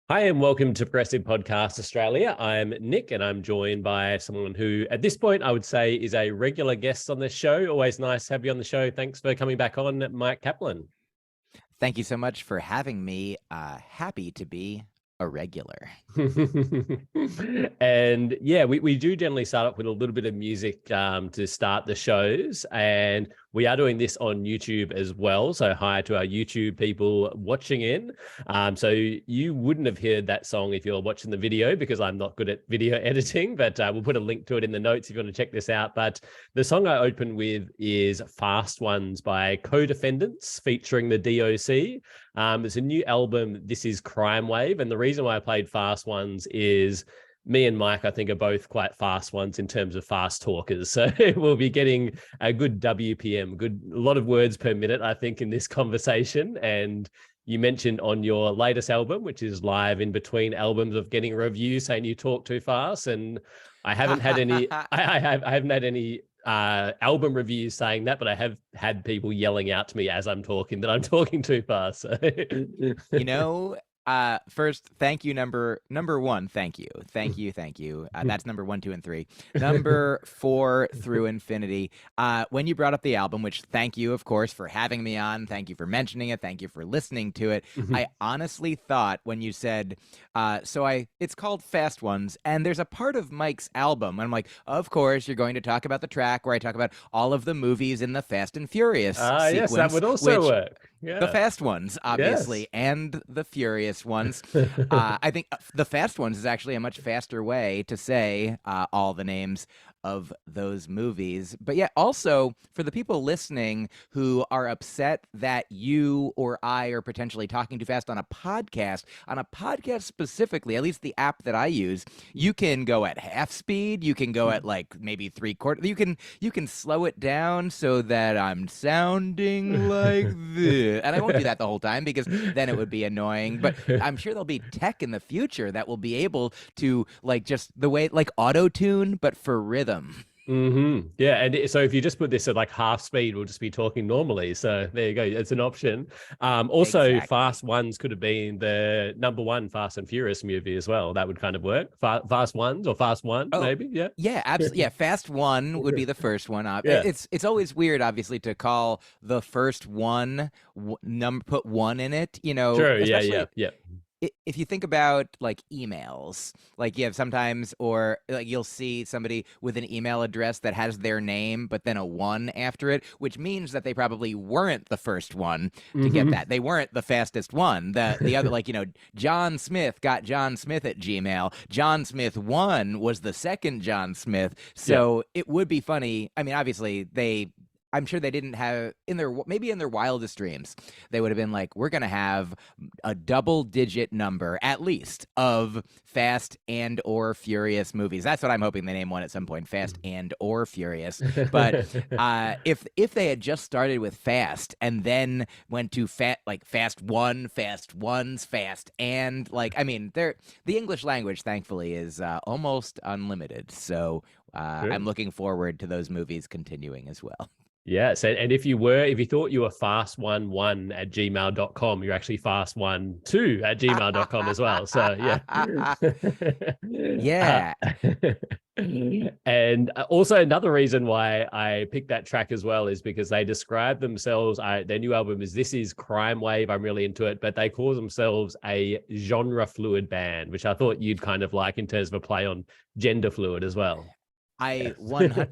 Hi, and welcome to Progressive Podcast Australia. I'm Nick, and I'm joined by someone who, at this point, I would say is a regular guest on this show. Always nice to have you on the show. Thanks for coming back on, Myq Kaplan. Thank you so much for having me. Happy to be a regular. And yeah, we do generally start off with a little bit of music to start the shows. And we are doing this on YouTube as well. So hi to our YouTube people watching in. So you wouldn't have heard that song if you're watching the video because I'm not good at video editing, but we'll put a link to it in the notes if you want to check this out. But the song I open with is Fast Ones by Co-Defendants featuring the DOC. It's a new album. This is Crime Wave. And the reason why I played Fast Ones is me and Myq, I think, are both quite fast ones in terms of fast talkers. So we'll be getting a good WPM, a lot of words per minute, I think, in this conversation. And you mentioned on your latest album, which is live in between albums, of getting reviews saying you talk too fast. And I haven't had any, I haven't had any album reviews saying that, but I have had people yelling out to me as I'm talking that I'm talking too fast. So. You know, first, thank you, number one. Thank you. That's number 1, 2, and 3. Number 4 through infinity. When you brought up the album, which thank you, of course, for having me on. Thank you for mentioning it. Thank you for listening to it. I honestly thought when you said, it's called Fast Ones, and there's a part of Mike's album, and I'm like, of course, you're going to talk about the track where I talk about all of the movies in the Fast and Furious sequence. Yes, that would also work. Yeah. The fast ones, obviously, Yes. and the furious ones. I think the fast ones is actually a much faster way to say all the names of those movies. But yeah, also for the people listening who are upset that you or I are potentially talking too fast on a podcast specifically, at least the app that I use, you can go at half speed. You can go at like maybe 3/4. You can slow it down so that I'm sounding like this. And I won't do that the whole time because then it would be annoying. But I'm sure there'll be tech in the future that will be able to like just the way like auto tune, but for rhythm. Yeah, and so if you just put this at like half speed, we'll just be talking normally. So there you go. It's an option. Also, Exactly. Fast Ones could have been the number one Fast and Furious movie as well. That would kind of work. Fast Ones or Fast One, Oh, maybe. Yeah. yeah, absolutely. Yeah, Fast One would be the first one. Yeah. It's always weird, obviously, to call the first one put one in it. True. Yeah. Yeah. Especially Yeah. if you think about like emails, like you have sometimes, or like you'll see somebody with an email address that has their name but then a 1 after it, which means that they probably weren't the first one to get that. They weren't the fastest one. The other, like, John Smith got John Smith at Gmail. John Smith 1 was the second John Smith. Yeah. So it would be funny. I mean, obviously I'm sure they didn't have maybe in their wildest dreams, they would have been like, we're going to have a double-digit number at least of Fast and or Furious movies. That's what I'm hoping they name one at some point, Fast and or Furious. But if they had just started with Fast and then went to Fast One, Fast Ones, Fast and I mean, the English language, thankfully, is almost unlimited. So I'm looking forward to those movies continuing as well. Yes. And if you thought you were fast11 at gmail.com, you're actually fast12 at gmail.com as well. So yeah. Yeah. And also another reason why I picked that track as well is because they describe themselves, their new album is This Is Crime Wave. I'm really into it, but they call themselves a genre-fluid band, which I thought you'd kind of like in terms of a play on gender fluid as well.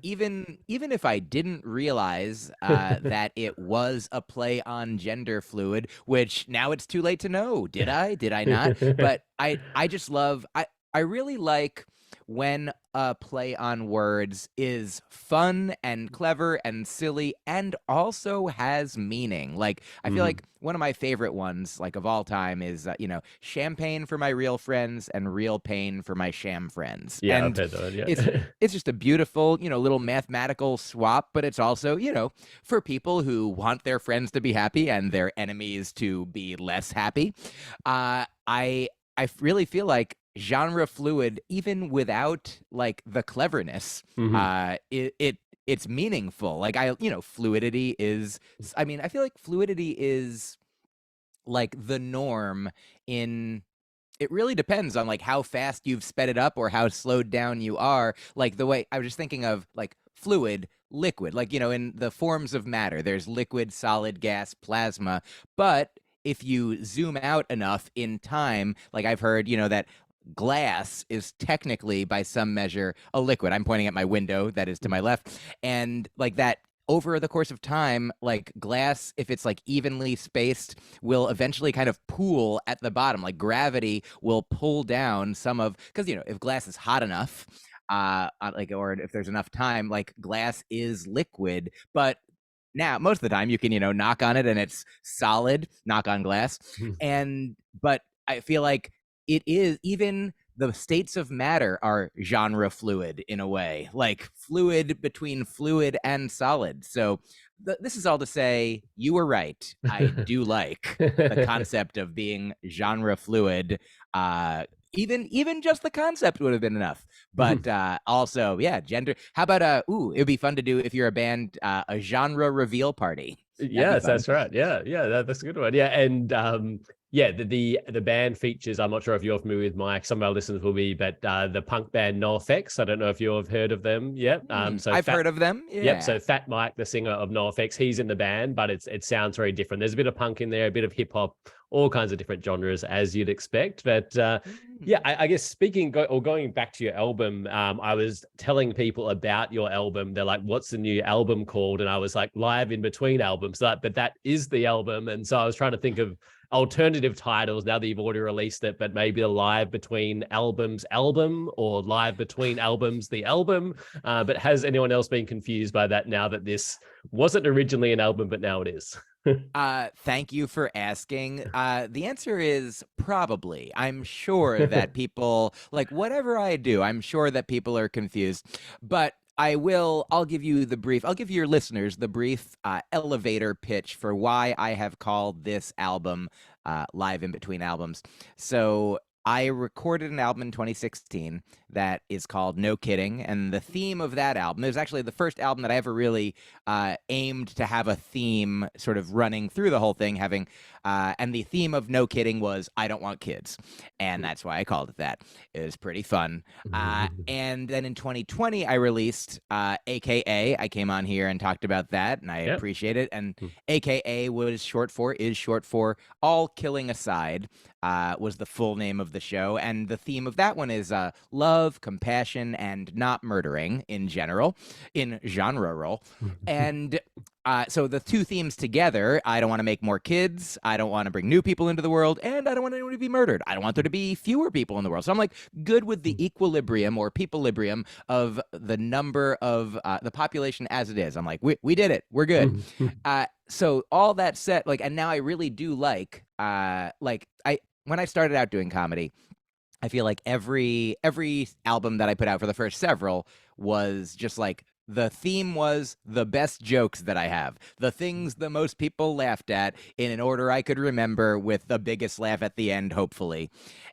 Even if I didn't realize that it was a play on gender fluid, which now it's too late to know. Did I not? But I just love I really like when a play on words is fun and clever and silly and also has meaning. Like I feel like one of my favorite ones, like of all time, is champagne for my real friends and real pain for my sham friends. Yeah, I've And heard that one, it's yeah. it's just a beautiful, little mathematical swap, but it's also, for people who want their friends to be happy and their enemies to be less happy. I really feel like genre fluid, even without like the cleverness, it's meaningful. Like fluidity is, I mean, I feel like fluidity is like the norm in It really depends on like how fast you've sped it up or how slowed down you are. Like the way I was just thinking of like fluid, liquid, like, you know, in the forms of matter, there's liquid, solid, gas, plasma. But if you zoom out enough in time, like I've heard, you know, that glass is technically by some measure a liquid. I'm pointing at my window that is to my left. And like that over the course of time, like glass, if it's like evenly spaced, will eventually kind of pool at the bottom. Like gravity will pull down some of, because, you know, if glass is hot enough, like, or if there's enough time, like glass is liquid, but now most of the time you can, you know, knock on it and it's solid, knock on glass. And but I feel like it is, even the states of matter are genre fluid in a way, like fluid between fluid and solid. So this is all to say you were right. I do like the concept of being genre fluid. Even just the concept would have been enough. But also, yeah, gender. How about it would be fun to do if you're a band, a genre reveal party. That'd be Yes, fun. that's right. Yeah, yeah, that's a good one. Yeah, and yeah, the band features. I'm not sure if you're familiar with Myq. Some of our listeners will be, but the punk band NoFX. I don't know if you have heard of them yet. So I've Fat. heard of them. Yep. Yeah. So Fat Mike, the singer of NoFX, he's in the band, but it sounds very different. There's a bit of punk in there, a bit of hip hop, all kinds of different genres as you'd expect. But yeah, I guess going back to your album, I was telling people about your album. They're like, "What's the new album called?" And I was like, "Live in Between Albums." But that is the album. And so I was trying to think of alternative titles now that you've already released it, but maybe a Live Between Albums album, or Live Between Albums the album. But has anyone else been confused by that now that this wasn't originally an album, but now it is? Thank you for asking. The answer is probably. I'm sure that people, like whatever I do, I'm sure that people are confused. But I'll give you the brief, I'll give your listeners the brief elevator pitch for why I have called this album Live in Between Albums. So I recorded an album in 2016 that is called No Kidding. And the theme of that album, it was actually the first album that I ever really aimed to have a theme sort of running through the whole thing, having, and the theme of No Kidding was I don't want kids. And that's why I called it that. It was pretty fun. And then in 2020, I released AKA. I came on here and talked about that, and I Yep. appreciate it. And AKA is short for All Killing Aside, was the full name of the show. And the theme of that one is love, compassion, and not murdering in general, in genre role. And so the two themes together, I don't want to make more kids, I don't want to bring new people into the world, and I don't want anyone to be murdered. I don't want there to be fewer people in the world. So I'm like good with the equilibrium or peopleibrium of the number of the population as it is. I'm like, we did it. We're good. So all that said, like, and now I really do like when I started out doing comedy, I feel like every album that I put out for the first several was just like the theme was the best jokes that I have, the things the most people laughed at in an order I could remember, with the biggest laugh at the end, hopefully.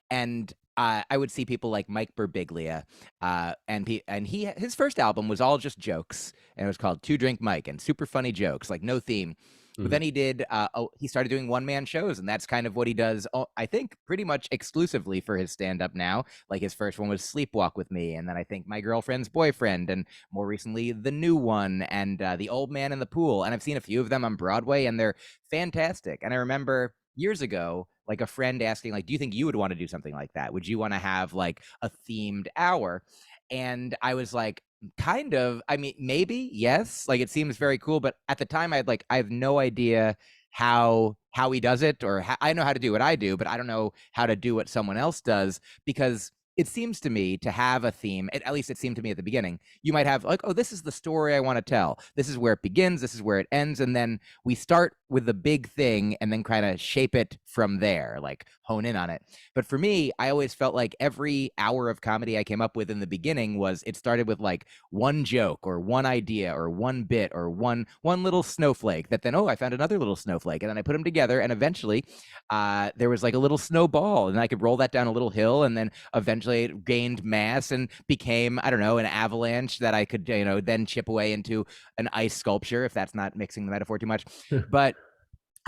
And I would see people like Mike Birbiglia, and his first album was all just jokes, and it was called Two Drink Mike, and super funny jokes, like no theme. But then he started doing one-man shows, and that's kind of what he does, I think, pretty much exclusively for his stand-up now. Like his first one was Sleepwalk with Me, and then I think My Girlfriend's Boyfriend, and more recently, The New One, and The Old Man in the Pool. And I've seen a few of them on Broadway, and they're fantastic. And I remember years ago, like a friend asking, like, do you think you would want to do something like that? Would you want to have like a themed hour? And I was like, kind of. I mean, maybe, yes. Like it seems very cool, but at the time I have no idea how he does it, or I know how to do what I do, but I don't know how to do what someone else does, because it seems to me to have a theme, at least it seemed to me at the beginning, you might have like, oh, this is the story I want to tell. This is where it begins, this is where it ends, and then we start with the big thing and then kind of shape it from there, like hone in on it. But for me, I always felt like every hour of comedy I came up with in the beginning was, it started with like one joke or one idea or one bit or one little snowflake that then, oh, I found another little snowflake, and then I put them together, and eventually there was like a little snowball, and I could roll that down a little hill, and then eventually it gained mass and became, I don't know, an avalanche that I could, then chip away into an ice sculpture, if that's not mixing the metaphor too much. But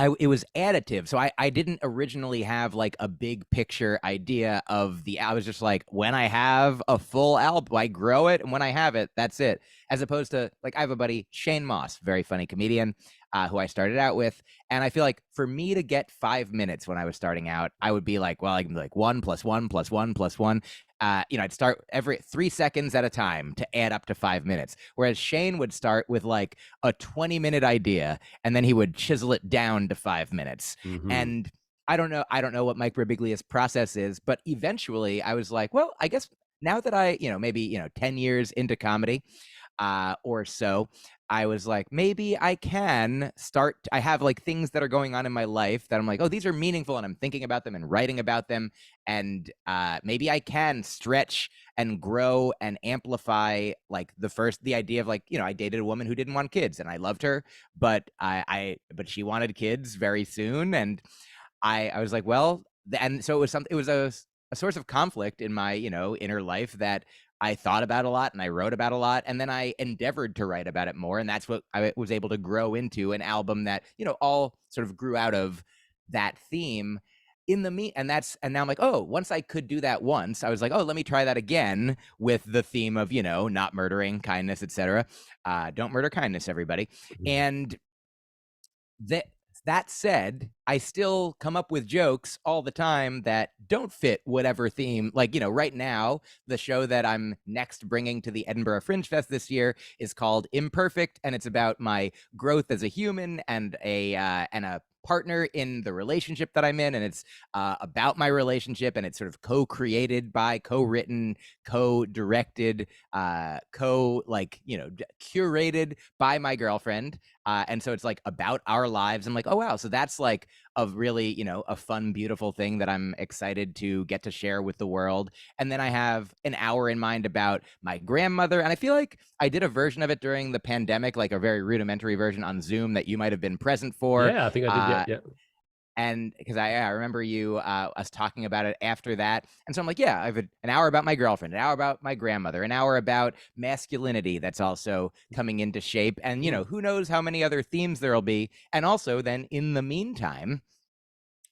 it was additive. So I didn't originally have like a big picture idea of I was just like, when I have a full album, I grow it. And when I have it, that's it. As opposed to like, I have a buddy, Shane Moss, very funny comedian, who I started out with. And I feel like for me to get 5 minutes when I was starting out, I would be like, well, I can be like 1 + 1 + 1 + 1. I'd start every 3 seconds at a time to add up to 5 minutes. Whereas Shane would start with like a 20-minute idea, and then he would chisel it down to 5 minutes. Hmm. And I don't know what Mike Birbiglia's process is, but eventually I was like, well, I guess now that maybe 10 years into comedy, or so, I was like, maybe I can start. I have like things that are going on in my life that I'm like, oh, these are meaningful, and I'm thinking about them and writing about them. And maybe I can stretch and grow and amplify like the idea of like, I dated a woman who didn't want kids, and I loved her, but but she wanted kids very soon. And I was like, well, and so it was a source of conflict in my, inner life that I thought about a lot and I wrote about a lot. And then I endeavored to write about it more. And that's what I was able to grow into an album that, all sort of grew out of that theme in the meat. And now I'm like, oh, once I could do that once, I was like, oh, let me try that again with the theme of, not murdering, kindness, etc. Don't murder kindness, everybody. And that that said, I still come up with jokes all the time that don't fit whatever theme. Like, right now, the show that I'm next bringing to the Edinburgh Fringe Fest this year is called Imperfect, and it's about my growth as a human and a partner in the relationship that I'm in. And it's about my relationship, and it's sort of co-created by, co-written, co-directed, curated by my girlfriend. And so it's like about our lives. I'm like, oh, wow. So that's like a really, a fun, beautiful thing that I'm excited to get to share with the world. And then I have an hour in mind about my grandmother. And I feel like I did a version of it during the pandemic, like a very rudimentary version on Zoom that you might have been present for. Yeah, I think I did. Yeah, yeah. And because I remember you us talking about it after that. And so I'm like, yeah, I have an hour about my girlfriend, an hour about my grandmother, an hour about masculinity that's also coming into shape. And who knows how many other themes there'll be. And also then in the meantime,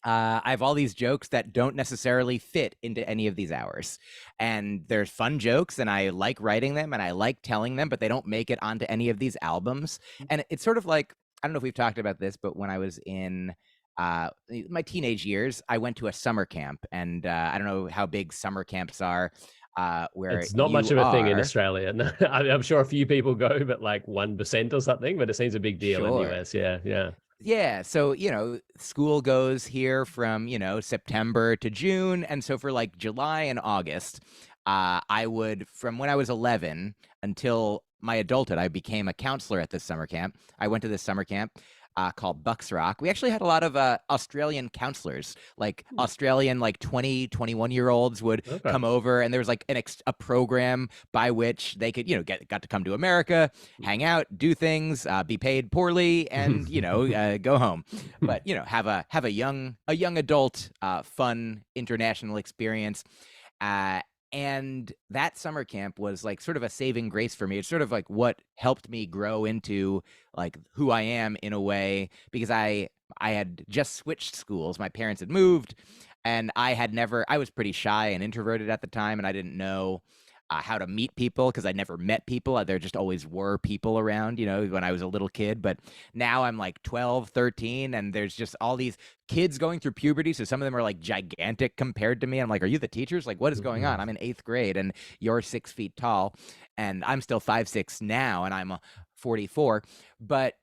I have all these jokes that don't necessarily fit into any of these hours. And there's fun jokes, and I like writing them and I like telling them, but they don't make it onto any of these albums. And it's sort of like, I don't know if we've talked about this, but when I was in my teenage years, I went to a summer camp. And I don't know how big summer camps are where It's not much you of a thing in are. Australia. No, I'm sure a few people go, but like 1% or something. But it seems a big deal in the Sure. US. Yeah, yeah. Yeah, so school goes here from September to June, and so for like July and August, I would, from when I was 11 until my adulthood, I became a counselor at this summer camp. I went to this summer camp called Bucks Rock. We actually had a lot of Australian counselors, like Australian, like 20, 21-year-olds would Okay. come over, and there was like a program by which they could, got to come to America, hang out, do things, be paid poorly, and go home. But have a young adult, fun international experience. Uh, and that summer camp was like sort of a saving grace for me. It's sort of like what helped me grow into like who I am in a way, because I had just switched schools. My parents had moved, and I was pretty shy and introverted at the time, and I didn't know how to meet people because I never met people. There just always were people around, when I was a little kid. But now I'm like 12, 13, and there's just all these kids going through puberty. So some of them are like gigantic compared to me. I'm like, are you the teachers? Like, what is going on? I'm in 8th grade and you're 6 feet tall, and I'm still 5'6" now, and I'm 44. But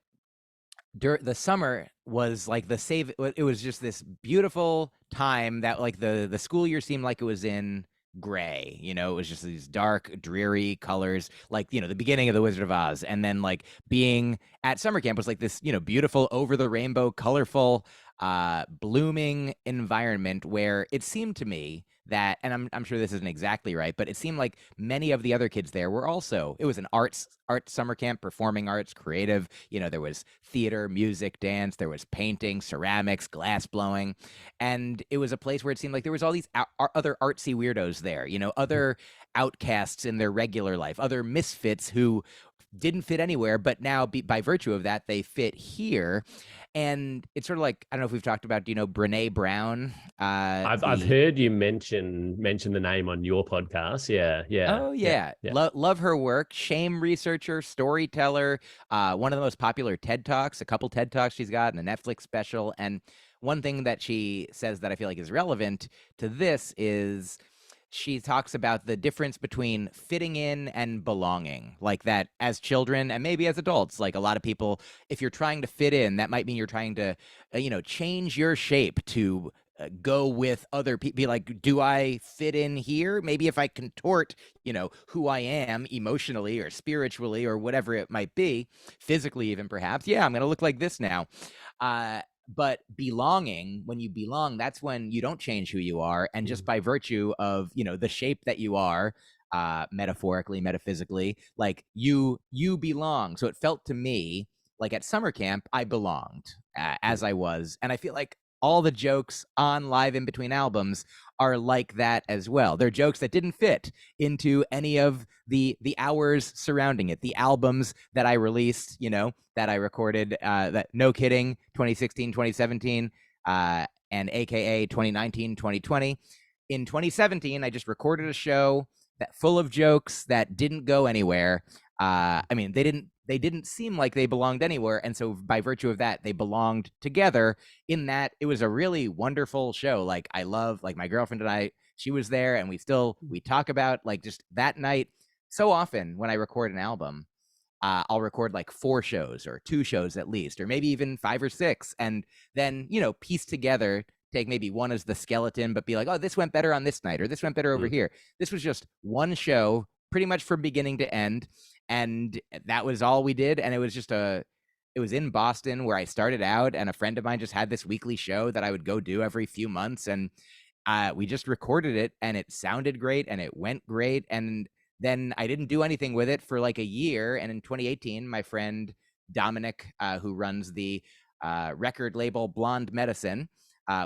the summer was like it was just this beautiful time that like the school year seemed like it was in gray. It was just these dark, dreary colors, like the beginning of the Wizard of Oz. And then like being at summer camp was like this beautiful, over the rainbow, colorful, blooming environment where it seemed to me that, and I'm sure this isn't exactly right, but it seemed like many of the other kids there were also, it was an art summer camp, performing arts, creative. There was theater, music, dance, there was painting, ceramics, glass blowing. And it was a place where it seemed like there was all these other artsy weirdos there, other outcasts in their regular life, other misfits who didn't fit anywhere, but now by virtue of that, they fit here. And it's sort of like, I don't know if we've talked about, do you know Brene Brown? I've heard you mention the name on your podcast. Yeah, yeah, Oh yeah, yeah, yeah. love her work. Shame researcher, storyteller, one of the most popular TED Talks, a couple TED Talks she's got, and a Netflix special. And one thing that she says that I feel like is relevant to this is she talks about the difference between fitting in and belonging. Like that as children and maybe as adults, like a lot of people, if you're trying to fit in, that might mean you're trying to, change your shape to go with other people. Be like, do I fit in here? Maybe if I contort, who I am emotionally or spiritually or whatever it might be, physically even perhaps, yeah, I'm going to look like this now. But belonging, when you belong, that's when you don't change who you are. And just by virtue of, the shape that you are, metaphorically, metaphysically, like you belong. So it felt to me like at summer camp, I belonged as I was. And I feel like all the jokes on Live in Between Albums are like that as well. They're jokes that didn't fit into any of the hours surrounding it, the albums that I released, that I recorded, that no kidding, 2016, 2017, and AKA 2019, 2020. In 2017, I just recorded a show that full of jokes that didn't go anywhere. They didn't seem like they belonged anywhere, and so by virtue of that, they belonged together. In that, it was a really wonderful show. Like I love, like my girlfriend and I, she was there, and we talk about like just that night. So often when I record an album, I'll record like 4 shows or 2 shows at least, or maybe even 5 or 6, and then piece together. Take maybe one as the skeleton, but be like, oh, this went better on this night, or this went better over here. This was just one show, pretty much from beginning to end, and that was all we did. And it was just it was in Boston where I started out, and a friend of mine just had this weekly show that I would go do every few months, and we just recorded it, and it sounded great, and it went great, and then I didn't do anything with it for like a year. And in 2018, my friend Dominic, who runs the record label Blonde Medicine,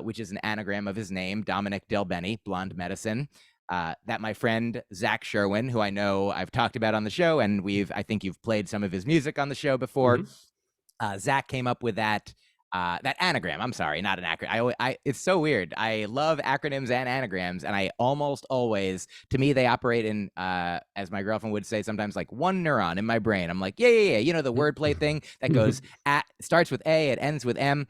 which is an anagram of his name, Dominic Del Bene, Blonde Medicine, that my friend Zach Sherwin, who I know I've talked about on the show, and I think you've played some of his music on the show before. Zach came up with that anagram. I'm sorry, not an acronym. It's so weird. I love acronyms and anagrams, and I almost always, to me, they operate in, as my girlfriend would say sometimes, like one neuron in my brain. I'm like, yeah. The wordplay thing that goes starts with A, it ends with M.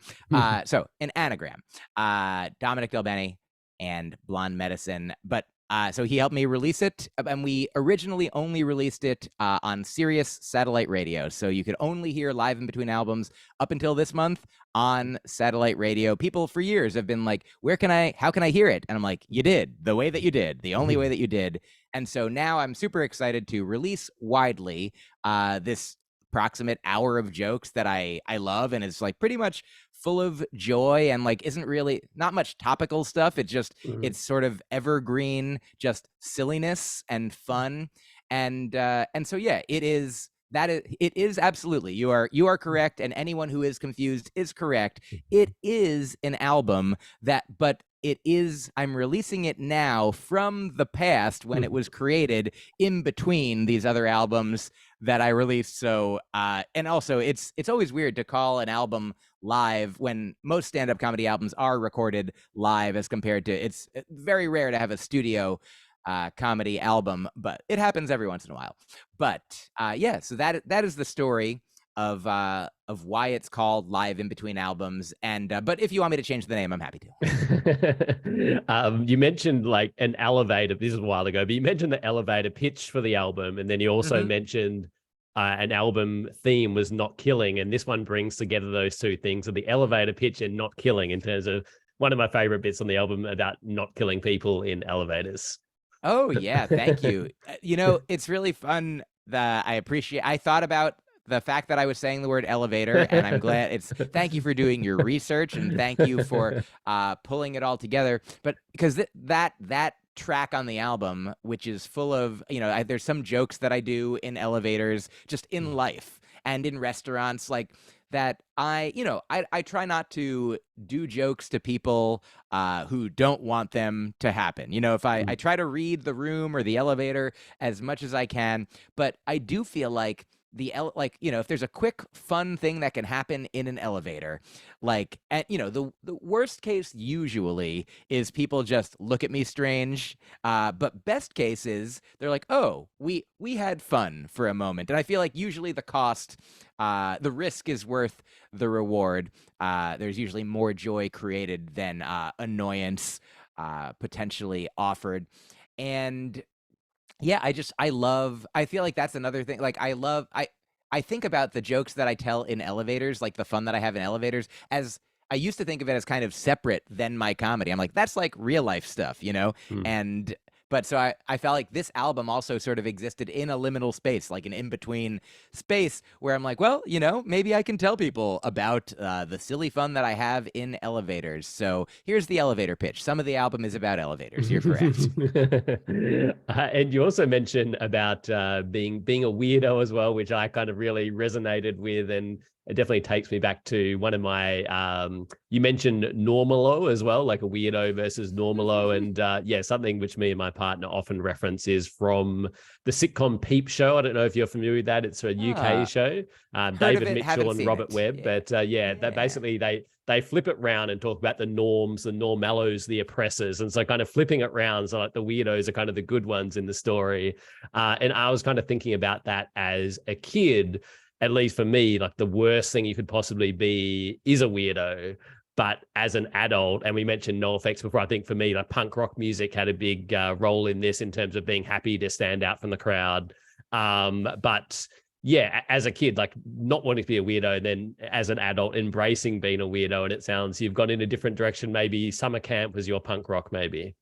So an anagram. Dominic Del Bene and Blonde Medicine, but. So he helped me release it, and we originally only released it on Sirius satellite radio. So you could only hear Live in Between Albums up until this month on satellite radio. People for years have been like, how can I hear it? And I'm like, you did, the way that you did, the only way that you did. And so now I'm super excited to release widely this approximate hour of jokes that I love, and it's like pretty much full of joy, and like isn't really not much topical stuff. It just it's sort of evergreen, just silliness and fun, and so yeah, it is absolutely, you are correct, and anyone who is confused is correct. It is an album but I'm releasing it now from the past when it was created in between these other albums that I released. So, and also it's always weird to call an album live when most stand-up comedy albums are recorded live, as compared to, it's very rare to have a studio comedy album, but it happens every once in a while. But yeah, so that is the story of why it's called Live in Between Albums. And but if you want me to change the name, I'm happy to. You mentioned like an elevator, this is a while ago, but you mentioned the elevator pitch for the album, and then you also mentioned an album theme was not killing, and this one brings together those two things of the elevator pitch and not killing, in terms of one of my favorite bits on the album about not killing people in elevators. Oh yeah, thank you. It's really fun. I thought about the fact that I was saying the word elevator, and I'm glad thank you for doing your research, and thank you for pulling it all together. But because that track on the album, which is full of, there's some jokes that I do in elevators, just in life and in restaurants, like that. I try not to do jokes to people who don't want them to happen. If I try to read the room or the elevator as much as I can, but I do feel like like, you know, if there's a quick fun thing that can happen in an elevator, like, and you know, the worst case usually is people just look at me strange, but best case is they're like, oh, we had fun for a moment. And I feel like usually the risk is worth the reward. There's usually more joy created than annoyance potentially offered. And yeah, I feel like that's another thing. Like I think about the jokes that I tell in elevators, like the fun that I have in elevators, as I used to think of it as kind of separate than my comedy. I'm like, that's like real life stuff, you know? Mm. And but so I felt like this album also sort of existed in a liminal space, like an in-between space where I'm like, well, you know, maybe I can tell people about the silly fun that I have in elevators. So here's the elevator pitch. Some of the album is about elevators. You're correct. And you also mentioned about being a weirdo as well, which I kind of really resonated with, and it definitely takes me back to one of my. You mentioned normalo as well, like a weirdo versus normalo, and yeah, something which me and my partner often reference is from the sitcom Peep Show. I don't know if you're familiar with that. It's a UK Ah, show. heard of David it, Mitchell haven't and seen Robert it. Webb, Yeah. but yeah, that Yeah. basically they flip it round and talk about the norms, the normalos, the oppressors. And so kind of flipping it round. So like the weirdos are kind of the good ones in the story. And I was kind of thinking about that as a kid, at least for me, like the worst thing you could possibly be is a weirdo. But as an adult, and we mentioned NoFX before, I think for me, like punk rock music had a big role in this in terms of being happy to stand out from the crowd. But yeah, as a kid, like not wanting to be a weirdo, and then as an adult, embracing being a weirdo. And it sounds you've gone in a different direction. Maybe summer camp was your punk rock, maybe.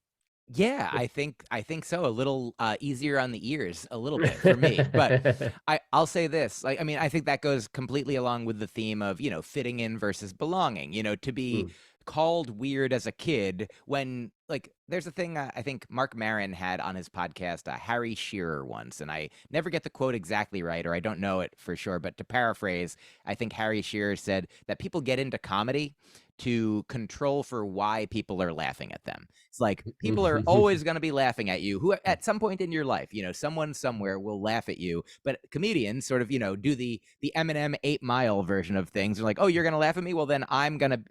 Yeah, I think so. A little easier on the ears, a little bit for me. But I'll say this. Like, I mean, I think that goes completely along with the theme of, you know, fitting in versus belonging. You know, to be Mm. called weird as a kid when, like, there's a thing I think Mark Maron had on his podcast, Harry Shearer once, and I never get the quote exactly right, or I don't know it for sure, but to paraphrase, I think Harry Shearer said that people get into comedy to control for why people are laughing at them. It's like people are always going to be laughing at you. Who at some point in your life, you know, someone somewhere will laugh at you. But comedians sort of, you know, do the Eminem 8 Mile version of things. They're like, oh, you're going to laugh at me. Well, then I'm gonna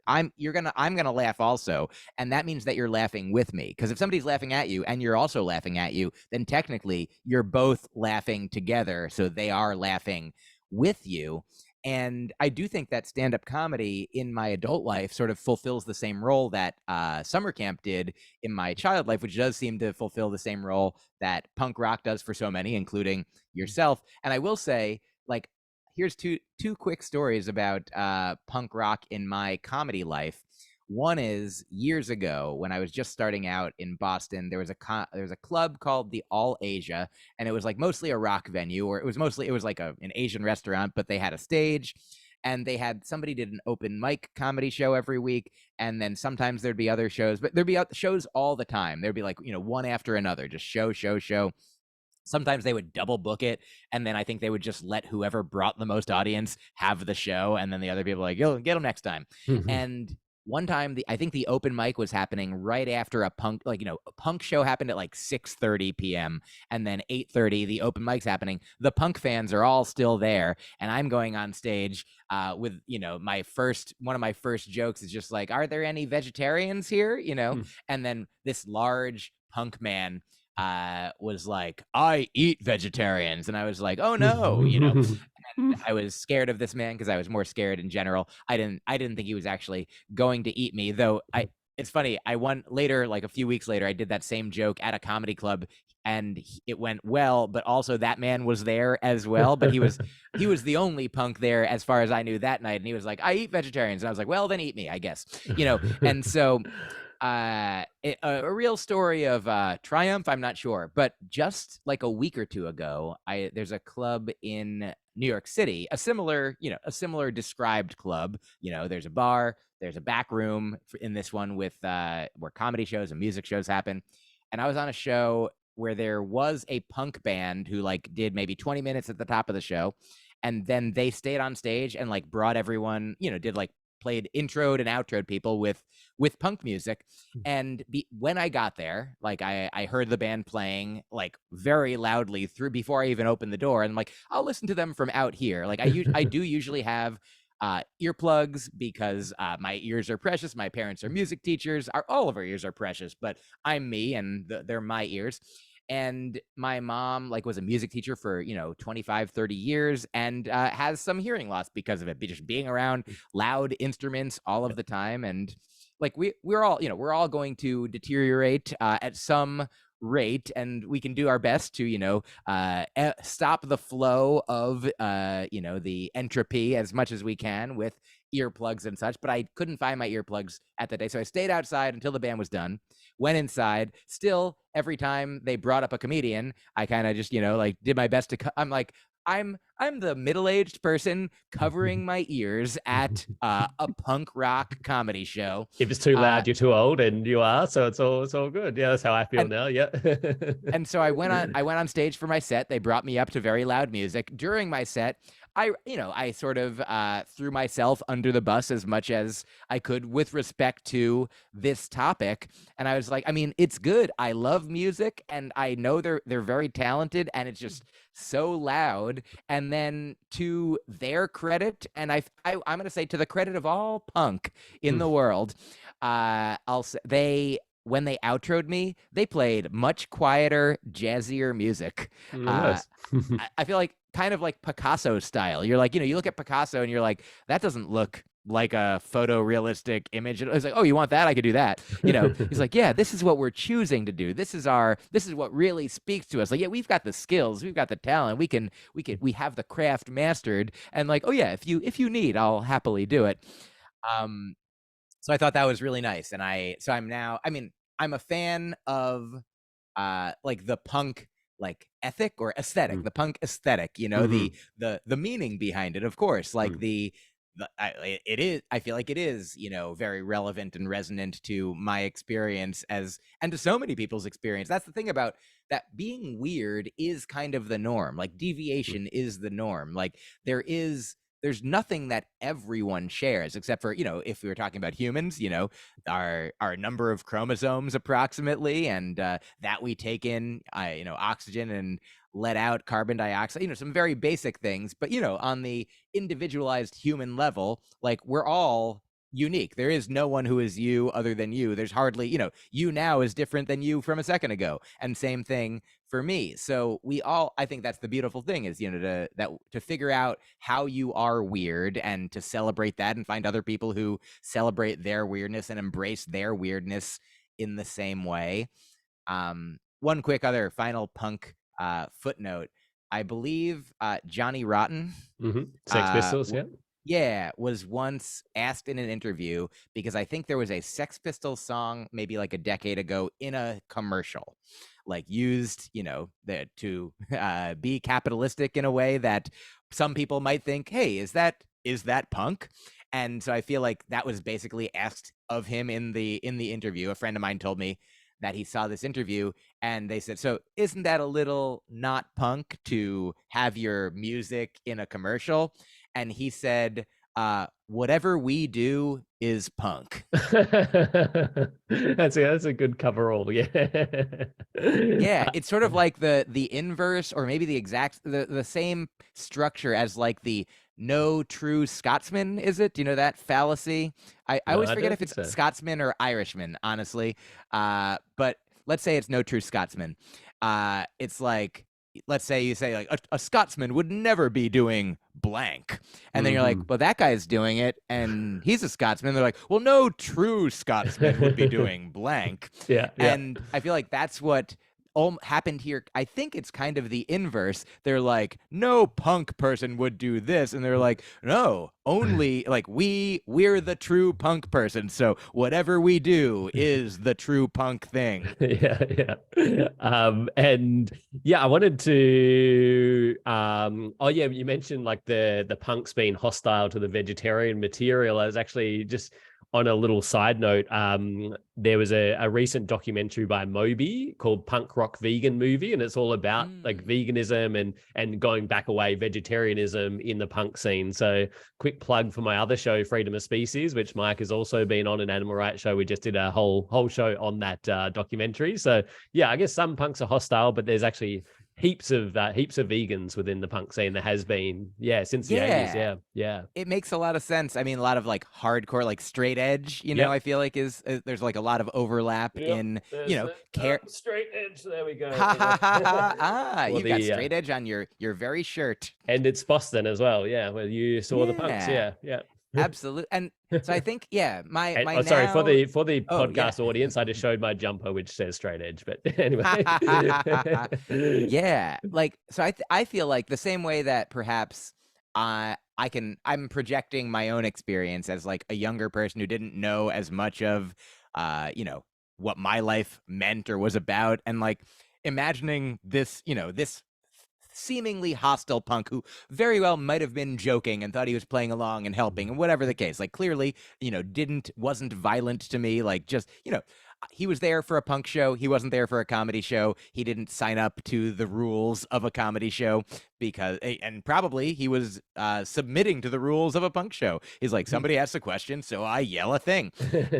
laugh also, and that means that you're laughing with me. Because if somebody's laughing at you and you're also laughing at you, then technically you're both laughing together. So they are laughing with you. And I do think that stand-up comedy in my adult life sort of fulfills the same role that summer camp did in my child life, which does seem to fulfill the same role that punk rock does for so many, including yourself. And I will say, like, here's two quick stories about punk rock in my comedy life. One is years ago when I was just starting out in Boston. There was a club called the All Asia, and it was like mostly a rock venue, or it was like an Asian restaurant, but they had a stage, and they had somebody did an open mic comedy show every week, and then sometimes there'd be other shows, but there'd be shows all the time. There'd be like, you know, one after another, just show. Sometimes they would double book it, and then I think they would just let whoever brought the most audience have the show, and then the other people were like, yo, get them next time. And one time, I think the open mic was happening right after a punk, like, you know, a punk show happened at like 6:30 p.m. and then 8:30 the open mic's happening. The punk fans are all still there, and I'm going on stage with, you know, one of my first jokes is just like, are there any vegetarians here, you know? And then this large punk man was like, I eat vegetarians. And I was like, oh no, you know. And I was scared of this man because I was more scared in general. I didn't think he was actually going to eat me, though. It's funny, I won later, like a few weeks later, I did that same joke at a comedy club, and it went well, but also that man was there as well. But he was the only punk there as far as I knew that night, and he was like, I eat vegetarians. And I was like, well, then eat me, I guess, you know. And so a real story of triumph, I'm not sure, but just like a week or two ago, there's a club in New York City, a similar described club. You know, there's a bar, there's a back room in this one with where comedy shows and music shows happen. And I was on a show where there was a punk band who like did maybe 20 minutes at the top of the show, and then they stayed on stage and like brought everyone, you know, did like played introed and outroed people with punk music. And when I got there, like I heard the band playing like very loudly through before I even opened the door, and I'm like, I'll listen to them from out here. Like I do usually have earplugs because my ears are precious. My parents are music teachers. All of our ears are precious, but I'm me, and they're my ears. And my mom like was a music teacher for 25 30 years, and has some hearing loss because of it, just being around loud instruments all of the time. And like we're all going to deteriorate at some rate, and we can do our best to stop the flow of the entropy as much as we can with earplugs and such. But I couldn't find my earplugs at the day, so I stayed outside until the band was done, went inside. Still, every time they brought up a comedian, I kind of just like did my best to I'm like, I'm the middle-aged person covering my ears at a punk rock comedy show. If it's too loud, you're too old, and you are, so it's all good. Yeah, that's how I feel now. Yeah. And so I went on stage for my set. They brought me up to very loud music. During my set, I sort of threw myself under the bus as much as I could with respect to this topic. And I was like, I mean, it's good. I love music, and I know they're very talented, and it's just so loud. And then to their credit, and I'm going to say to the credit of all punk in the world, I'll say when they outroed me, they played much quieter, jazzier music. Nice. I feel like kind of like Picasso style. You're like, you look at Picasso and you're like, that doesn't look like a photorealistic image. It's like, oh, you want that? I could do that. He's like, yeah, this is what we're choosing to do. This is what really speaks to us. Like, yeah, we've got the skills, we've got the talent, we have the craft mastered. And like, oh yeah, if you need, I'll happily do it. So I thought that was really nice. And I'm a fan of like the punk like ethic or aesthetic, the punk aesthetic, the meaning behind it, of course, like I feel like it is, very relevant and resonant to my experience and to so many people's experience. That's the thing about that, being weird is kind of the norm. Like deviation is the norm. Like there's nothing that everyone shares except for, if we were talking about humans, our number of chromosomes approximately, and that we take in, oxygen and let out carbon dioxide, some very basic things. But, on the individualized human level, like we're all unique. There is no one who is you other than you. There's hardly, you now is different than you from a second ago. And same thing for me. So I think that's the beautiful thing is, to figure out how you are weird and to celebrate that and find other people who celebrate their weirdness and embrace their weirdness in the same way. One quick other final punk footnote. I believe Johnny Rotten, Sex Pistols, yeah. Yeah, was once asked in an interview, because I think there was a Sex Pistols song maybe like a decade ago in a commercial, like used, to be capitalistic in a way that some people might think, hey, is that punk? And so I feel like that was basically asked of him in the interview. A friend of mine told me that he saw this interview and they said, so isn't that a little not punk to have your music in a commercial? And he said, whatever we do is punk. That's a good coverall. Yeah. Yeah, it's sort of like the inverse, or maybe the exact the same structure as like the no true Scotsman, is it? Do you know that fallacy? I always forget if it's Scotsman or Irishman, honestly. But let's say it's no true Scotsman. It's like, let's say you say like a Scotsman would never be doing blank. And then you're like, well, that guy's doing it and he's a Scotsman. They're like, well, no true Scotsman would be doing blank. Yeah. And I feel like that's what happened here. I think it's kind of the inverse. They're like, no punk person would do this, and they're like, no, only like we're the true punk person, so whatever we do is the true punk thing. Yeah. And yeah, I wanted to you mentioned like the punks being hostile to the vegetarian material. I was actually just on a little side note, there was a recent documentary by Moby called Punk Rock Vegan Movie, and it's all about like Mm. veganism and going back away vegetarianism in the punk scene. So quick plug for my other show, Freedom of Species, which Myq has also been on, an animal rights show. We just did a whole show on that documentary. So yeah, I guess some punks are hostile, but there's actually heaps of vegans within the punk scene. There has been, yeah, since the 80s. Yeah. Yeah, yeah. It makes a lot of sense. I mean, a lot of like hardcore, like straight edge, I Yep. feel like is there's like a lot of overlap Yep. in, There's the care. straight edge. There we go. Ha ha ha ha. For You've got the straight edge on your very shirt. and it's Boston as well. Yeah, where you saw the punks. Yeah, Yeah, yeah. absolutely. And so I think, yeah, my And, my oh, sorry for now. the Oh yeah. podcast audience. I just showed my jumper, which says straight edge. But anyway, Yeah, like so I feel like the same way that perhaps I'm projecting my own experience as like a younger person who didn't know as much of what my life meant or was about, and like imagining this seemingly hostile punk who very well might have been joking and thought he was playing along and helping and whatever the case, like clearly wasn't violent to me, like just he was there for a punk show. He wasn't there for a comedy show. He didn't sign up to the rules of a comedy show and probably he was submitting to the rules of a punk show. He's like, somebody asks a question, so I yell a thing.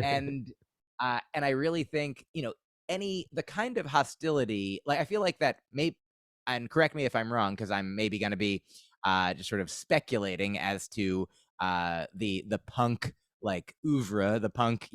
And I really think, the kind of hostility, like I feel like that and correct me if I'm wrong, because I'm maybe going to be just sort of speculating as to the punk like oeuvre, the punk,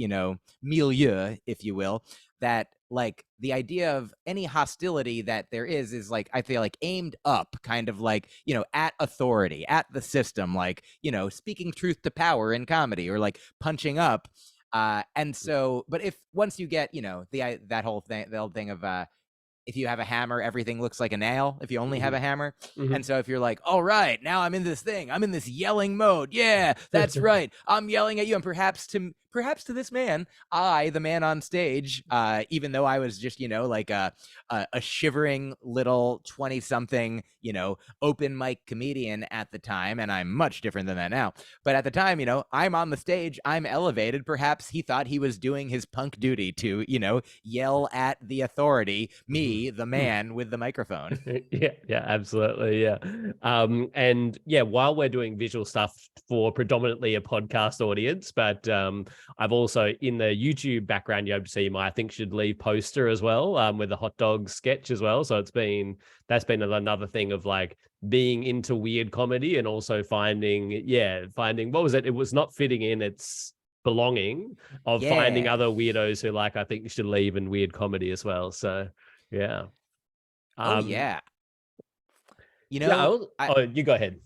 milieu, if you will, that like the idea of any hostility that there is like, I feel like aimed up, kind of like, at authority, at the system, like, speaking truth to power in comedy, or like punching up. And so, but if once you get, that whole thing, the old thing of, if you have a hammer, everything looks like a nail if you only have a hammer. And so if you're like, all right, now I'm in this thing, I'm in this yelling mode. Yeah, that's right. I'm yelling at you. And perhaps to this man, the man on stage, even though I was just, like a shivering little 20-something, open mic comedian at the time, and I'm much different than that now. But at the time, I'm on the stage, I'm elevated. Perhaps he thought he was doing his punk duty to, yell at the authority, me, the man with the microphone. Yeah, absolutely. Yeah. And yeah, while we're doing visual stuff for predominantly a podcast audience, but I've also in the YouTube background, you see my I think should leave poster as well, with the hot dog sketch as well. So that's been another thing of like being into weird comedy and also finding what was it? It was not fitting in, it's belonging, of finding Yeah. other weirdos who like I think you should leave in weird comedy as well. So yeah. Oh yeah. Yeah. You go ahead.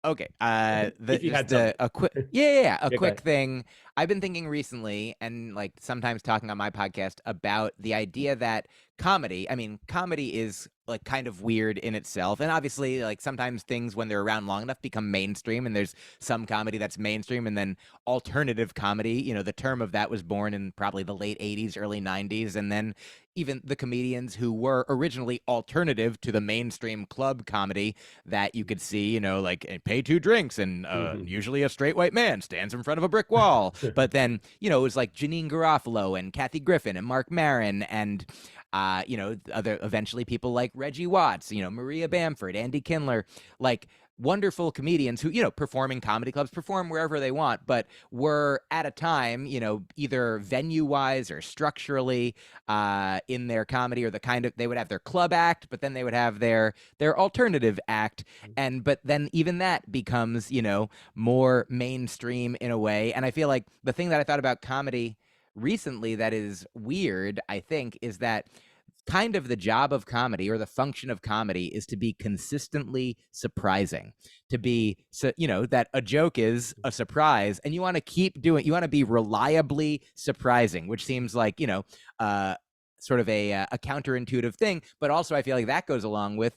Okay. If you had something. A quick, yeah, a Yeah, quick thing. I've been thinking recently, and like sometimes talking on my podcast about the idea that comedy. I mean, comedy is like kind of weird in itself, and obviously, like sometimes things when they're around long enough become mainstream, and there's some comedy that's mainstream, and then alternative comedy. The term of that was born in probably the late '80s, early '90s, and then even the comedians who were originally alternative to the mainstream club comedy that you could see, like pay 2 drinks and usually a straight white man stands in front of a brick wall. But then, it was like Janine Garofalo and Kathy Griffin and Mark Maron and, other eventually people like Reggie Watts, Maria Bamford, Andy Kindler, like wonderful comedians who, performing comedy clubs, perform wherever they want, but were at a time, either venue wise or structurally in their comedy, or the kind of, they would have their club act, but then they would have their alternative act. But then even that becomes, more mainstream in a way. And I feel like the thing that I thought about comedy recently that is weird, I think, is that kind of the job of comedy, or the function of comedy, is to be consistently surprising, to be, so that a joke is a surprise, and you want to be reliably surprising, which seems like sort of a counterintuitive thing. But also I feel like that goes along with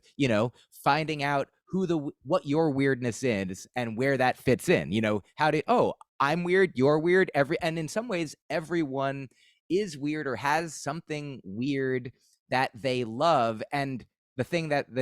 finding out what your weirdness is and where that fits in. I'm weird, you're weird, and in some ways everyone is weird or has something weird that they love. And the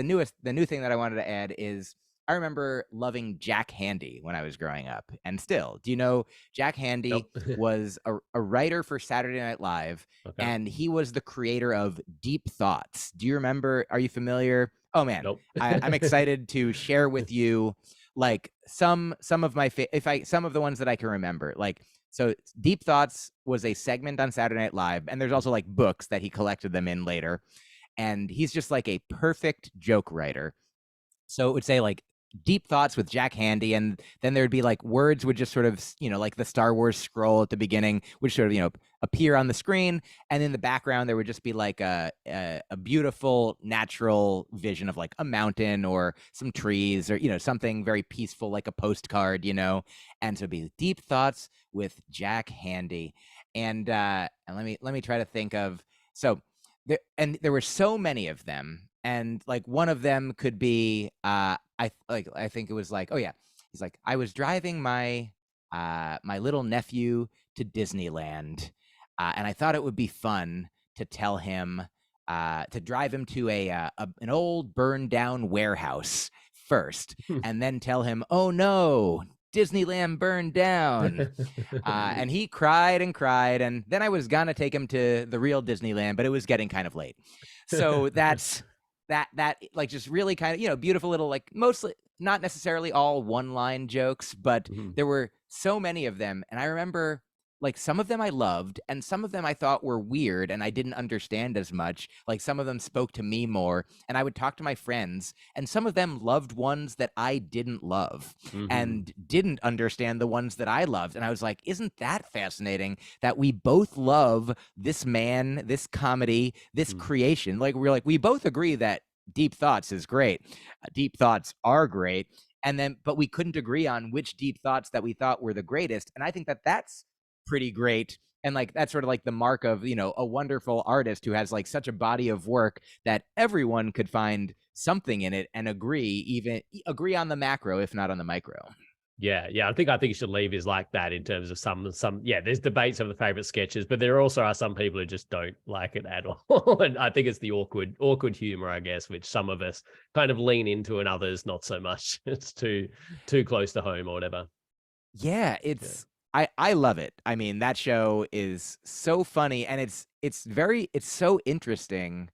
new thing that I wanted to add is I remember loving Jack Handy when I was growing up, and still. Do you know Jack Handy Nope. was a writer for Saturday Night Live, Okay. and he was the creator of Deep Thoughts. Do you remember? Are you familiar? Oh man, Nope. I'm excited to share with you like some of my some of the ones that I can remember. Like, so Deep Thoughts was a segment on Saturday Night Live, and there's also like books that he collected them in later. And he's just like a perfect joke writer. So it would say like Deep Thoughts with Jack Handy, and then there'd be like words would just sort of, like the Star Wars scroll at the beginning would sort of, appear on the screen, and in the background there would just be like a beautiful natural vision of like a mountain or some trees, or something very peaceful like a postcard, and so it'd be Deep Thoughts with Jack Handy. And let me try to think of, so there were so many of them, and like one of them could be I think it was like, oh yeah, he's like, I was driving my little nephew to Disneyland, and I thought it would be fun to tell him to drive him to an old burned down warehouse first, and then tell him, oh no, Disneyland burned down. And he cried and cried, and then I was gonna take him to the real Disneyland, but it was getting kind of late. So that's that like just really kind of, beautiful little, like, mostly not necessarily all one line jokes, but Mhm. there were so many of them. And I remember like some of them I loved, and some of them I thought were weird and I didn't understand as much. Like some of them spoke to me more, and I would talk to my friends, and some of them loved ones that I didn't love Mhm. and didn't understand the ones that I loved. And I was like, isn't that fascinating that we both love this man, this comedy, this Mm. creation? Like, we're like, we both agree that Deep Thoughts is great. Deep Thoughts are great. And then, but we couldn't agree on which deep thoughts that we thought were the greatest. And I think that that's pretty great. And like, that's sort of like the mark of, a wonderful artist who has like such a body of work that everyone could find something in it and even agree on the macro, if not on the micro. Yeah, yeah. I think you should leave is like that in terms of some. Yeah, there's debates of the favorite sketches, but there also are some people who just don't like it at all. And I think it's the awkward humor, I guess, which some of us kind of lean into, and others not so much. It's too close to home or whatever. Yeah, Yeah. I love it. I mean, that show is so funny, and it's so interesting,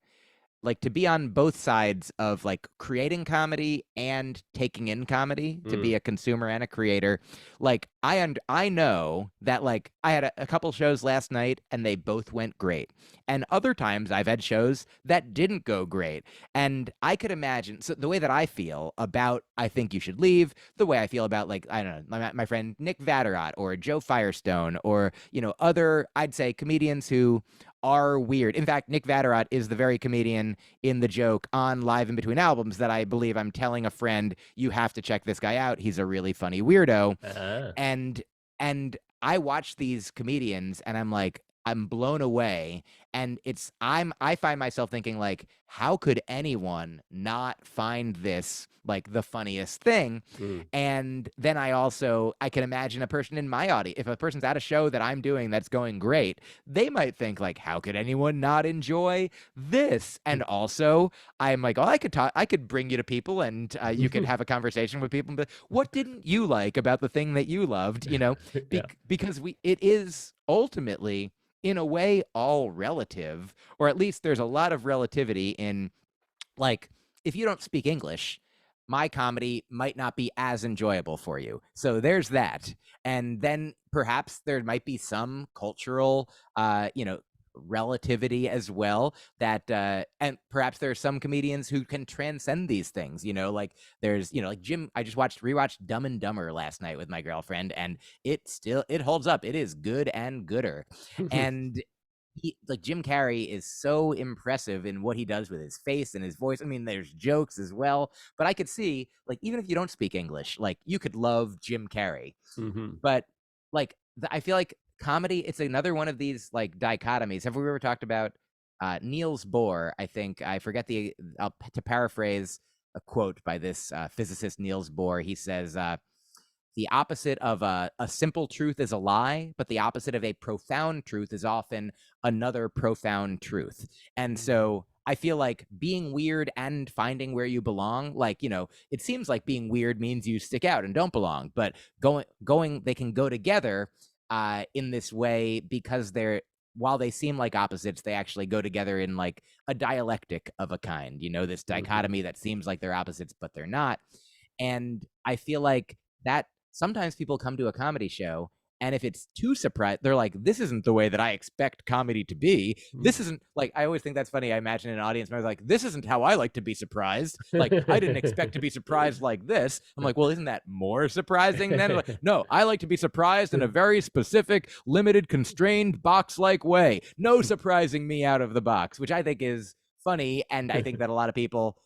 like, to be on both sides of like creating comedy and taking in comedy, to be Mm. a consumer and a creator. Like, I know that, like, I had a couple shows last night and they both went great, and other times I've had shows that didn't go great. And I could imagine, so the way that I feel about I Think You Should Leave, the way I feel about, like, I don't know, my friend Nick Vatterott or Joe Firestone, or other, I'd say, comedians who are weird. In fact, Nick Vatterott is the very comedian in the joke on Live in Between Albums that I believe I'm telling a friend, you have to check this guy out. He's a really funny weirdo. Ah. And I watch these comedians and I'm like, I'm blown away. And I find myself thinking, like, how could anyone not find this like the funniest thing? Mm. And then I can imagine a person in my audience, if a person's at a show that I'm doing that's going great, they might think, like, how could anyone not enjoy this? And also, I'm like, oh, I could bring you to people, and you could have a conversation with people. But what didn't you like about the thing that you loved? Yeah. Because it is ultimately, in a way, all relative, or at least there's a lot of relativity in, like, if you don't speak English, my comedy might not be as enjoyable for you. So there's that. And then perhaps there might be some cultural, relativity as well, that and perhaps there are some comedians who can transcend these things, like there's, like Jim. I just rewatched Dumb and Dumber last night with my girlfriend, and it holds up. It is good and gooder. And like, Jim Carrey is so impressive in what he does with his face and his voice. I mean, there's jokes as well, but I could see, like, even if you don't speak English, like, you could love Jim Carrey. Mhm. But like, I feel like comedy, it's another one of these like dichotomies. Have we ever talked about Niels Bohr? I think, I forget to paraphrase a quote by this physicist Niels Bohr. He says, the opposite of a simple truth is a lie, but the opposite of a profound truth is often another profound truth. And Mm. so I feel like being weird and finding where you belong, like, it seems like being weird means you stick out and don't belong, but they can go together in this way because while they seem like opposites, they actually go together in like a dialectic of a kind, this dichotomy that seems like they're opposites, but they're not. And I feel like that sometimes people come to a comedy show, and if it's too surprised, they're like, this isn't the way that I expect comedy to be. This isn't like, I always think that's funny. I imagine an audience member like, this isn't how I like to be surprised. Like, I didn't expect to be surprised like this. I'm like, well, isn't that more surprising then? Like, no, I like to be surprised in a very specific, limited, constrained, box-like way. No surprising me out of the box, which I think is funny. And I think that a lot of people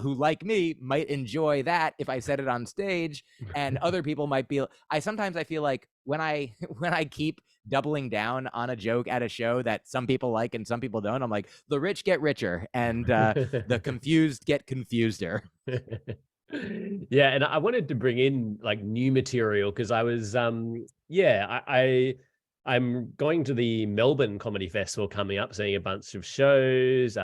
who, like me, might enjoy that if I said it on stage, and other people might be. I feel like when I keep doubling down on a joke at a show that some people like and some people don't, I'm like, the rich get richer and the confused get confuser. Yeah, and I wanted to bring in like new material because I was I'm going to the Melbourne Comedy Festival coming up, seeing a bunch of shows,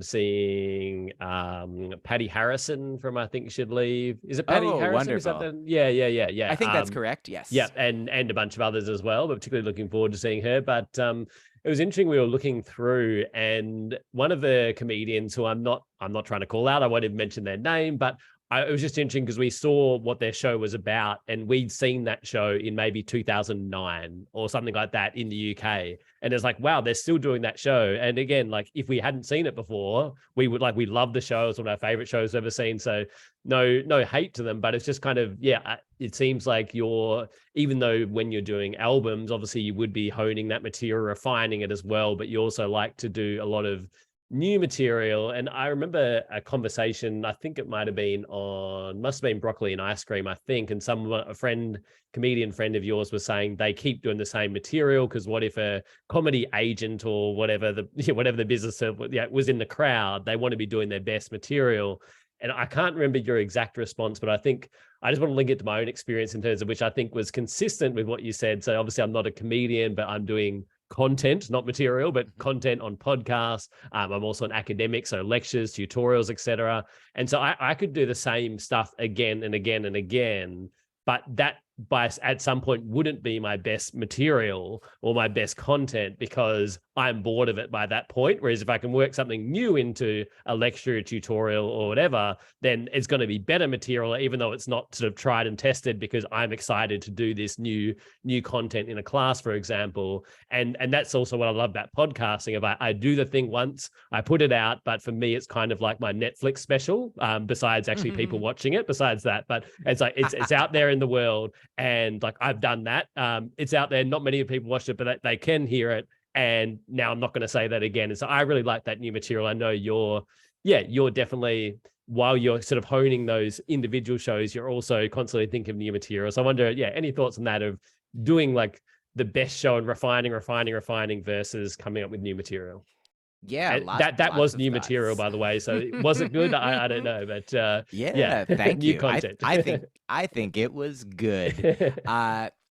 seeing Patty Harrison from I Think Should Leave. Is it Patty Harrison? Is that Wonderful. Yeah. I think that's correct. Yes. Yeah, and a bunch of others as well, but particularly looking forward to seeing her. But it was interesting. We were looking through, and one of the comedians who I'm not trying to call out, I won't even mention their name, but it was just interesting because we saw what their show was about, and we'd seen that show in maybe 2009 or something like that in the UK. And it's like, wow, they're still doing that show. And again, like if we hadn't seen it before, we love the show. It's one of our favorite shows we've ever seen. So no hate to them, but it's just kind of, it seems like even though when you're doing albums, obviously you would be honing that material, refining it as well, but you also like to do a lot of new material. And I remember a conversation, I think it must have been Broccoli and Ice Cream, I think. And comedian friend of yours was saying they keep doing the same material because what if a comedy agent or whatever the business was in the crowd, they want to be doing their best material. And I can't remember your exact response, but I think I just want to link it to my own experience in terms of which I think was consistent with what you said. So obviously I'm not a comedian, but I'm doing content, not material, but content on podcasts. I'm also an academic, so lectures, tutorials, etc. And so I could do the same stuff again and again and again, but that at some point wouldn't be my best material or my best content because I'm bored of it by that point. Whereas if I can work something new into a lecture, a tutorial or whatever, then it's going to be better material, even though it's not sort of tried and tested because I'm excited to do this new content in a class, for example. And that's also what I love about podcasting. If I do the thing once, I put it out, but for me, it's kind of like my Netflix special, besides actually people watching it, besides that. But it's like, it's out there in the world. And like, I've done that. It's out there. Not many people watched it, but they can hear it. And now I'm not going to say that again. And so I really like that new material. I know you're definitely, while you're sort of honing those individual shows, you're also constantly thinking of new material. So I wonder, any thoughts on that of doing like the best show and refining versus coming up with new material? Yeah, that was new thoughts. material, by the way. So was it good? I don't know, but thank new you. content. I think it was good.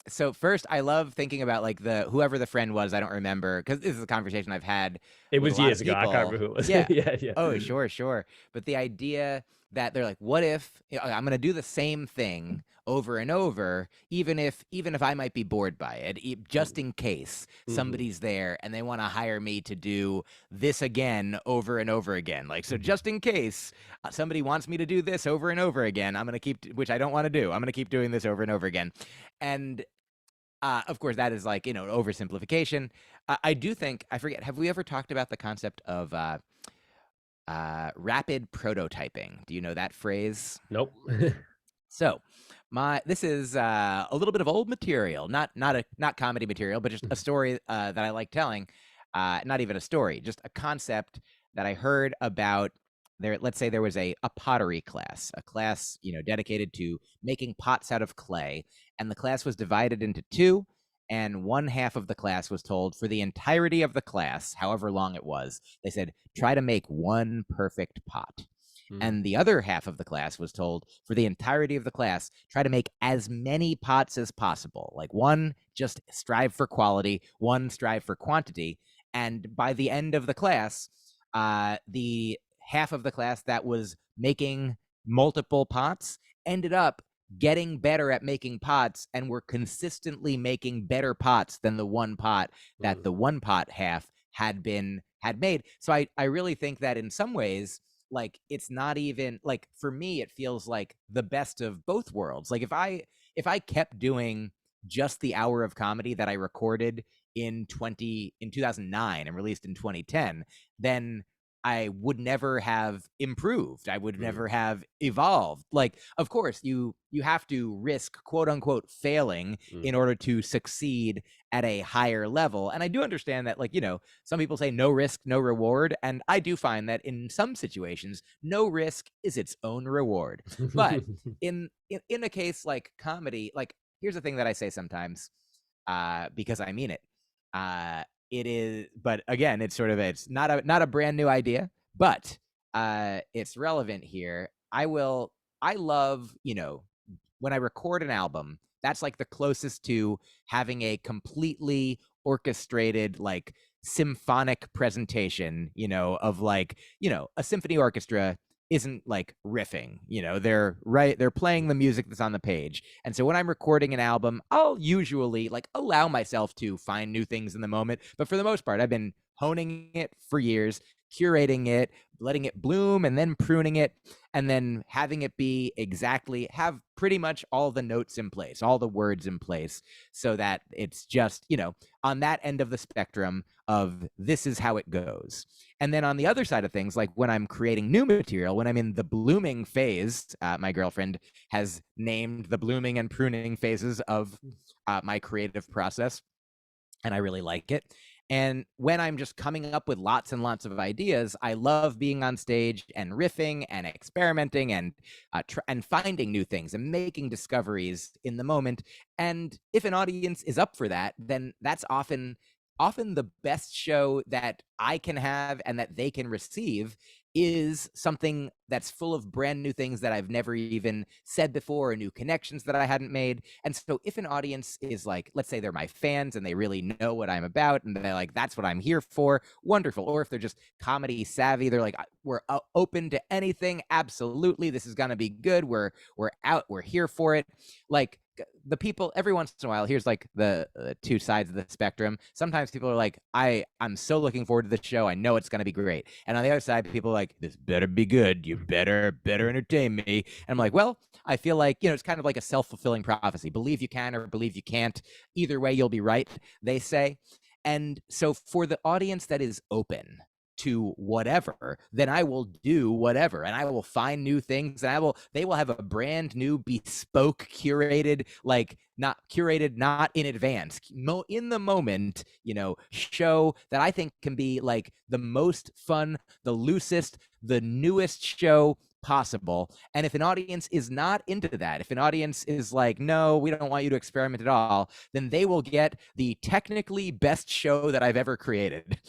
So first, I love thinking about like whoever the friend was. I don't remember because this is a conversation I've had. It with was a lot years of ago. I people. can't remember who it was. Yeah. yeah. Oh, sure. But the idea that they're like, what if I'm going to do the same thing over and over, even if I might be bored by it, just in case somebody's there and they want to hire me to do this again over and over again. Like, so just in case somebody wants me to do this over and over again, I'm going to keep, which I don't want to do. I'm going to keep doing this over and over again. And of course, that is like, oversimplification. I do think, I forget, have we ever talked about the concept of rapid prototyping? Do you know that phrase? Nope. So this is a little bit of old material, not comedy material, but just a story that I like telling. Not even a story, just a concept that I heard about. Let's say there was a pottery class, a class dedicated to making pots out of clay, and the class was divided into two. And one half of the class was told for the entirety of the class, however long it was, they said, try to make one perfect pot. And the other half of the class was told for the entirety of the class, try to make as many pots as possible. Like one, just strive for quality, one, strive for quantity. And by the end of the class, the half of the class that was making multiple pots ended up getting better at making pots and were consistently making better pots than the one pot that the one pot half had made. So I really think that in some ways, like, it's not even like, for me, it feels like the best of both worlds. Like, if I kept doing just the hour of comedy that I recorded in 2009 and released in 2010, then I would never have improved. I would never have evolved. Like, of course, you have to risk, quote unquote, failing in order to succeed at a higher level. And I do understand that, like, some people say no risk, no reward. And I do find that in some situations, no risk is its own reward. But in a case like comedy, like, here's the thing that I say sometimes, because I mean it. It is, but again, it's not a brand new idea, but it's relevant here. I love, when I record an album, that's like the closest to having a completely orchestrated, like, symphonic presentation, of, like, a symphony orchestra isn't like riffing, they're playing the music that's on the page. And so when I'm recording an album, I'll usually, like, allow myself to find new things in the moment, but for the most part, I've been honing it for years, curating it, letting it bloom, and then pruning it, and then having it have pretty much all the notes in place, all the words in place, so that it's just, on that end of the spectrum of this is how it goes. And then on the other side of things, like when I'm creating new material, when I'm in the blooming phase, my girlfriend has named the blooming and pruning phases of my creative process, and I really like it. And when I'm just coming up with lots and lots of ideas, I love being on stage and riffing and experimenting and and finding new things and making discoveries in the moment. And if an audience is up for that, then that's often the best show that I can have and that they can receive is something that's full of brand new things that I've never even said before, or new connections that I hadn't made. And so if an audience is like, let's say they're my fans and they really know what I'm about and they're like, that's what I'm here for, wonderful. Or if they're just comedy savvy, they're like, we're open to anything, absolutely, this is gonna be good, we're here for it. Like, the people, every once in a while, here's like the two sides of the spectrum. Sometimes people are like, I'm so looking forward to the show, I know it's going to be great. And on the other side, people are like, this better be good, you better entertain me. And I'm like, well, I feel like, it's kind of like a self-fulfilling prophecy. Believe you can or believe you can't, either way you'll be right, they say. And so for the audience that is open to whatever, then I will do whatever, and I will find new things, and they will have a brand new, bespoke, curated, like, not curated, not in advance, in the moment, show that I think can be like the most fun, the loosest, the newest show possible. And if an audience is not into that, if an audience is like, no, we don't want you to experiment at all, then they will get the technically best show that I've ever created.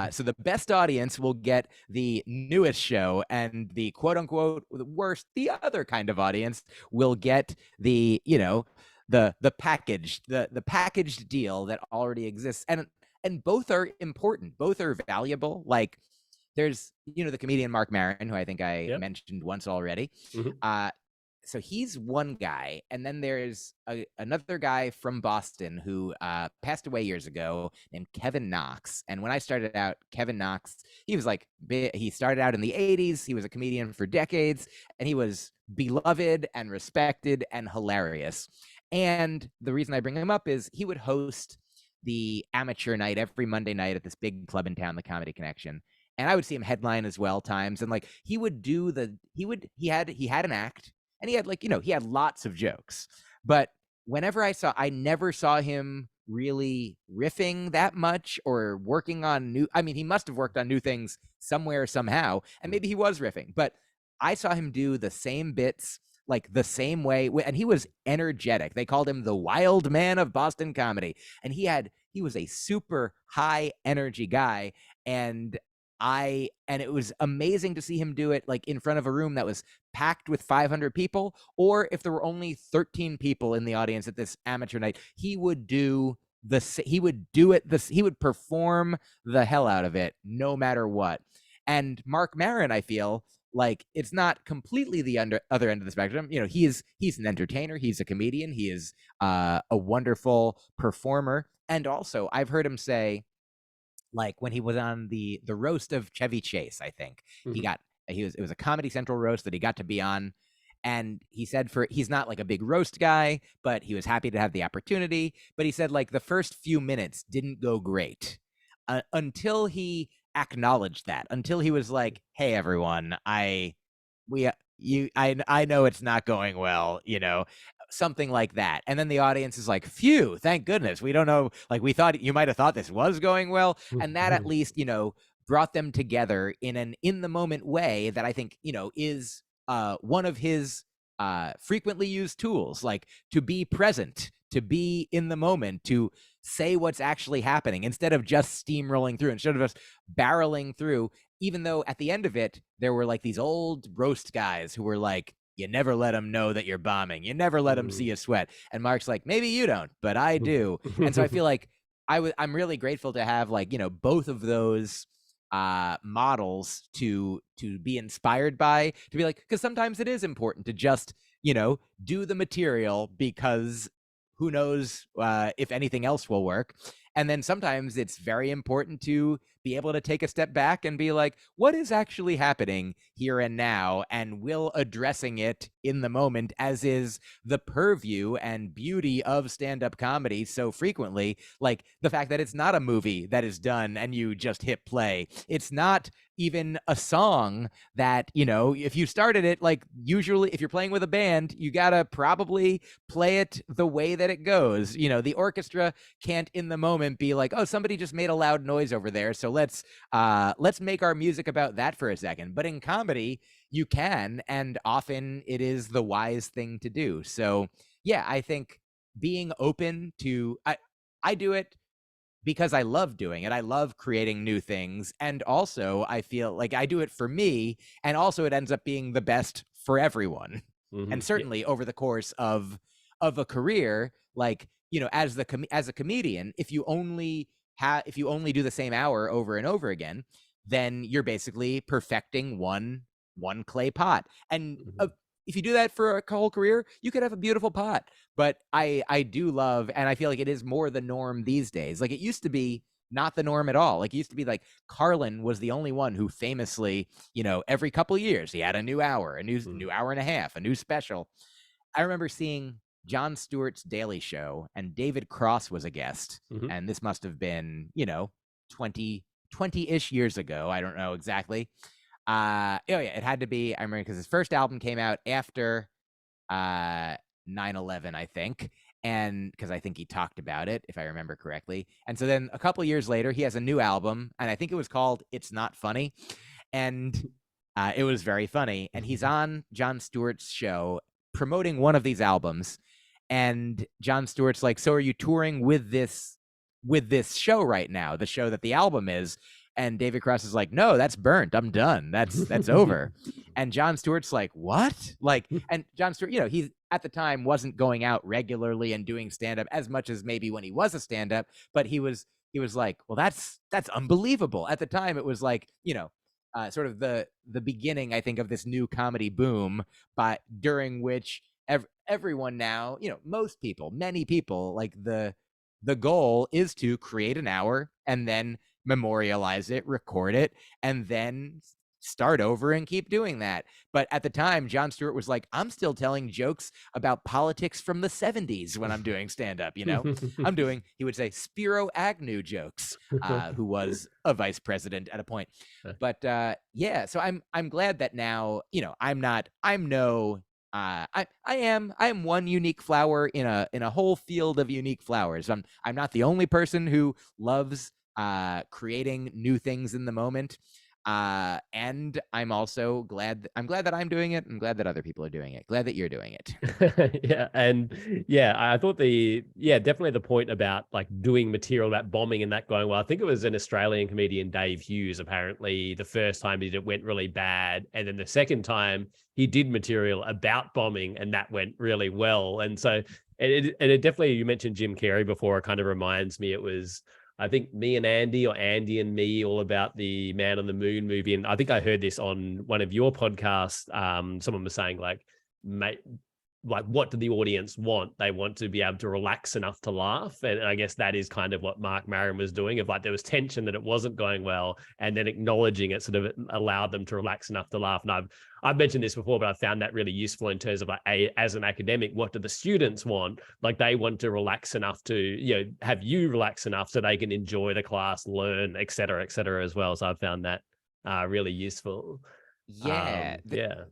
So the best audience will get the newest show, and the quote unquote the worst, the other kind of audience, will get the, the packaged deal that already exists. And both are important, both are valuable. Like, there's, the comedian Mark Maron, who I think I mentioned once already. So he's one guy, and then there's another guy from Boston who passed away years ago, named Kevin Knox. And when I started out, Kevin Knox, he started out in the 80s. He was a comedian for decades, and he was beloved and respected and hilarious. And the reason I bring him up is he would host the amateur night every Monday night at this big club in town, the Comedy Connection. And I would see him headline as well times. And like, he would do he had an act, and he had, like, he had lots of jokes. But I never saw him really riffing that much or working on he must have worked on new things somewhere, somehow. And maybe he was riffing, but I saw him do the same bits, like, the same way. And he was energetic. They called him the wild man of Boston comedy. And he was a super high energy guy. And it was amazing to see him do it, like, in front of a room that was packed with 500 people, or if there were only 13 people in the audience at this amateur night, he would perform the hell out of it, no matter what. And Mark Maron, I feel like it's not completely the other end of the spectrum. You know, he's an entertainer, he's a comedian, he is a wonderful performer, and also I've heard him say, like when he was on the roast of Chevy Chase, I think Mhm. it was a Comedy Central roast that he got to be on, and he said he's not like a big roast guy, but he was happy to have the opportunity. But he said like the first few minutes didn't go great until he acknowledged that, until he was like, "Hey everyone, I know it's not going well, you know." Something like that. And then the audience is like, phew, thank goodness. We don't know, like we thought you might have thought this was going well. And that at least, you know, brought them together in an in the moment way that I think, you know, is one of his frequently used tools, like to be present, to be in the moment, to say what's actually happening instead of just steamrolling through, instead of just barreling through. Even though at the end of it, there were like these old roast guys who were like, you never let them know that you're bombing. You never let them see you sweat. And Mark's like, maybe you don't, but I do. And so I feel like I'm really grateful to have, like, you know, both of those models to be inspired by, to be like, because sometimes it is important to just, you know, do the material because who knows if anything else will work. And then sometimes it's very important to be able to take a step back and be like, what is actually happening here and now? And will addressing it in the moment, as is the purview and beauty of stand-up comedy so frequently, like the fact that it's not a movie that is done and you just hit play. It's not even a song that, you know, if you started it, like usually if you're playing with a band, you gotta probably play it the way that it goes. You know, the orchestra can't in the moment be like, oh, somebody just made a loud noise over there, so let's make our music about that for a second. But in comedy, you can, and often it is the wise thing to do. So yeah, I think being open to I do it because I love doing it. I love creating new things. And also, I feel like I do it for me. And also, it ends up being the best for everyone. And Mhm. Yeah. certainly over the course of a career, like, you know, as as a comedian, if you only do the same hour over and over again, then you're basically perfecting one clay pot. And Mhm. if you do that for a whole career, you could have a beautiful pot. But I do love, and I feel like it is more the norm these days. Like it used to be not the norm at all. Like it used to be like Carlin was the only one who famously, you know, every couple of years he had a new hour, a new hour and a half, a new special. I remember seeing Jon Stewart's Daily Show, and David Cross was a guest. Mhm. And this must have been, you know, 20-ish years ago. I don't know exactly. Oh yeah, it had to be. I remember because his first album came out after uh 9/11, I think, and because I think he talked about it, if I remember correctly. And so then a couple years later, he has a new album, and I think it was called "It's Not Funny," and it was very funny. And he's on Jon Stewart's show promoting one of these albums, and Jon Stewart's like, "So are you touring with this show right now? The show that the album is?" And David Cross is like, "No, that's burnt. I'm done. That's over." And Jon Stewart's like, "What?" Like, and Jon Stewart, you know, he at the time wasn't going out regularly and doing stand up as much as maybe when he was a stand up, but he was like, "Well, that's unbelievable." At the time, it was like, you know, sort of the beginning, I think, of this new comedy boom, but during which everyone now, you know, most people, many people, like the goal is to create an hour and then memorialize it, record it, and then start over and keep doing that. But at the time, Jon Stewart was like, I'm still telling jokes about politics from the 70s when I'm doing stand up, you know? He would say, Spiro Agnew jokes, who was a vice president at a point. But yeah, so I'm glad that now, you know, I am one unique flower in a whole field of unique flowers. I'm not the only person who loves creating new things in the moment. And I'm also glad that I'm doing it. I'm glad that other people are doing it. Glad that you're doing it. Yeah, and yeah, I thought definitely the point about like doing material about bombing and that going well. I think it was an Australian comedian, Dave Hughes. Apparently, the first time he did it went really bad, and then the second time he did material about bombing, and that went really well. And so it definitely, you mentioned Jim Carrey before. It kind of reminds me, it was I think me and Andy, or Andy and me, all about the Man on the Moon movie. And I think I heard this on one of your podcasts. Someone was saying like, mate, like what do the audience want? They want to be able to relax enough to laugh. And I guess that is kind of what Mark Maron was doing, of like there was tension that it wasn't going well, and then acknowledging it sort of allowed them to relax enough to laugh. And I've mentioned this before, but I found that really useful in terms of like, as an academic, what do the students want? Like they want to relax enough to, have you relax enough so they can enjoy the class, learn, et cetera, as well. So I found that really useful. Yeah. Yeah.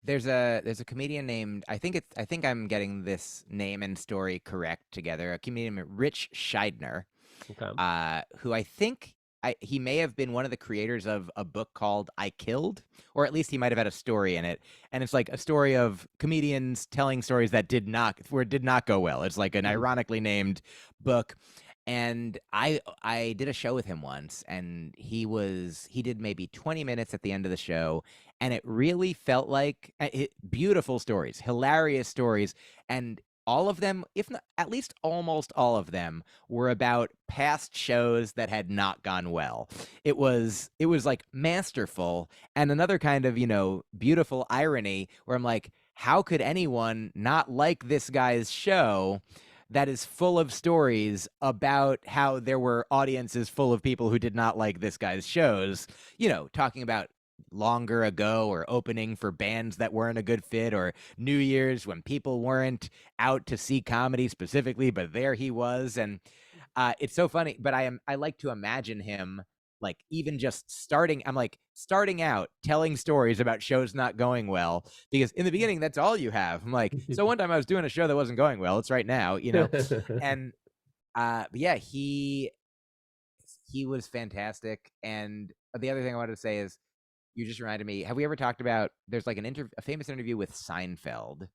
There's a comedian named, I think I'm getting this name and story correct together. A comedian named Rich Scheidner, Okay. who I think he may have been one of the creators of a book called I Killed, or at least he might have had a story in it. And it's like a story of comedians telling stories that did not go well. It's like an ironically named book. And I did a show with him once, and he did maybe 20 minutes at the end of the show, and it really felt like beautiful stories, hilarious stories, and all of them, if not at least almost all of them, were about past shows that had not gone well. It was like masterful, and another kind of, beautiful irony where I'm like, how could anyone not like this guy's show that is full of stories about how there were audiences full of people who did not like this guy's shows, talking about longer ago, or opening for bands that weren't a good fit, or New Year's when people weren't out to see comedy specifically, but there he was. And it's so funny, but I like to imagine him like even just starting out telling stories about shows not going well, because in the beginning that's all you have. I'm like, so one time I was doing a show that wasn't going well, it's right now, and but yeah, he was fantastic. And the other thing I wanted to say is, you just reminded me, have we ever talked about, there's like a famous interview with Seinfeld,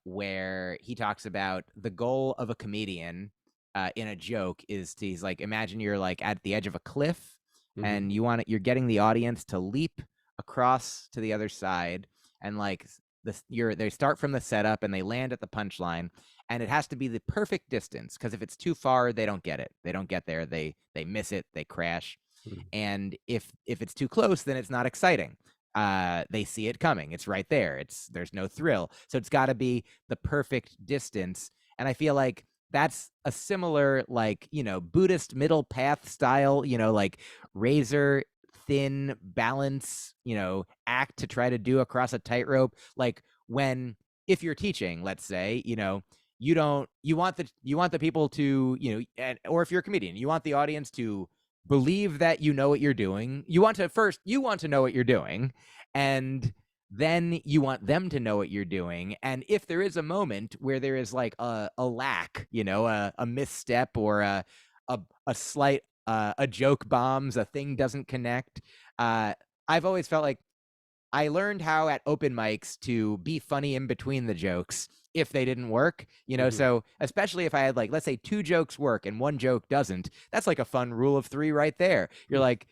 where he talks about the goal of a comedian in a joke is to, he's like, imagine you're like at the edge of a cliff, and you're getting the audience to leap across to the other side, and like they start from the setup and they land at the punchline, and it has to be the perfect distance, because if it's too far, they don't get it, they don't get there, they miss it, they crash. And if it's too close, then it's not exciting. They see it coming, it's right there, there's no thrill. So it's got to be the perfect distance. And I feel like that's a similar, like, Buddhist middle path style, like razor thin balance, act to try to do across a tightrope. Like, if you're teaching, let's say, you want the people to, or if you're a comedian, you want the audience to believe that you know what you're doing. You want to know what you're doing, and then you want them to know what you're doing. And if there is a moment where there is like a lack, a misstep, or a slight a joke bombs, a thing doesn't connect, I've always felt like I learned how at open mics to be funny in between the jokes if they didn't work, so especially if I had, like, let's say 2 jokes work and 1 joke doesn't, that's like a fun rule of 3 right there. You're like,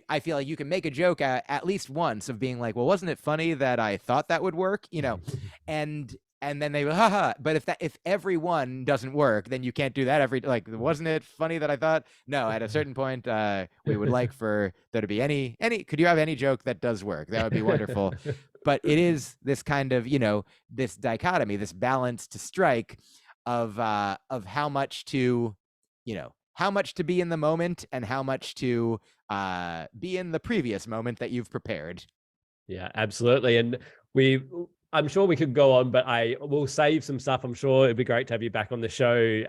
I feel like you can make a joke at least once of being like, well, wasn't it funny that I thought that would work, and then they haha. But if every one doesn't work, then you can't do that like, wasn't it funny that I thought? No, at a certain point, we would like for there to be any. Could you have any joke that does work? That would be wonderful. But it is this kind of, this dichotomy, this balance to strike of how much to, how much to be in the moment, and how much to be in the previous moment that you've prepared. Yeah, absolutely. And I'm sure we could go on, but I will save some stuff. I'm sure it'd be great to have you back on the show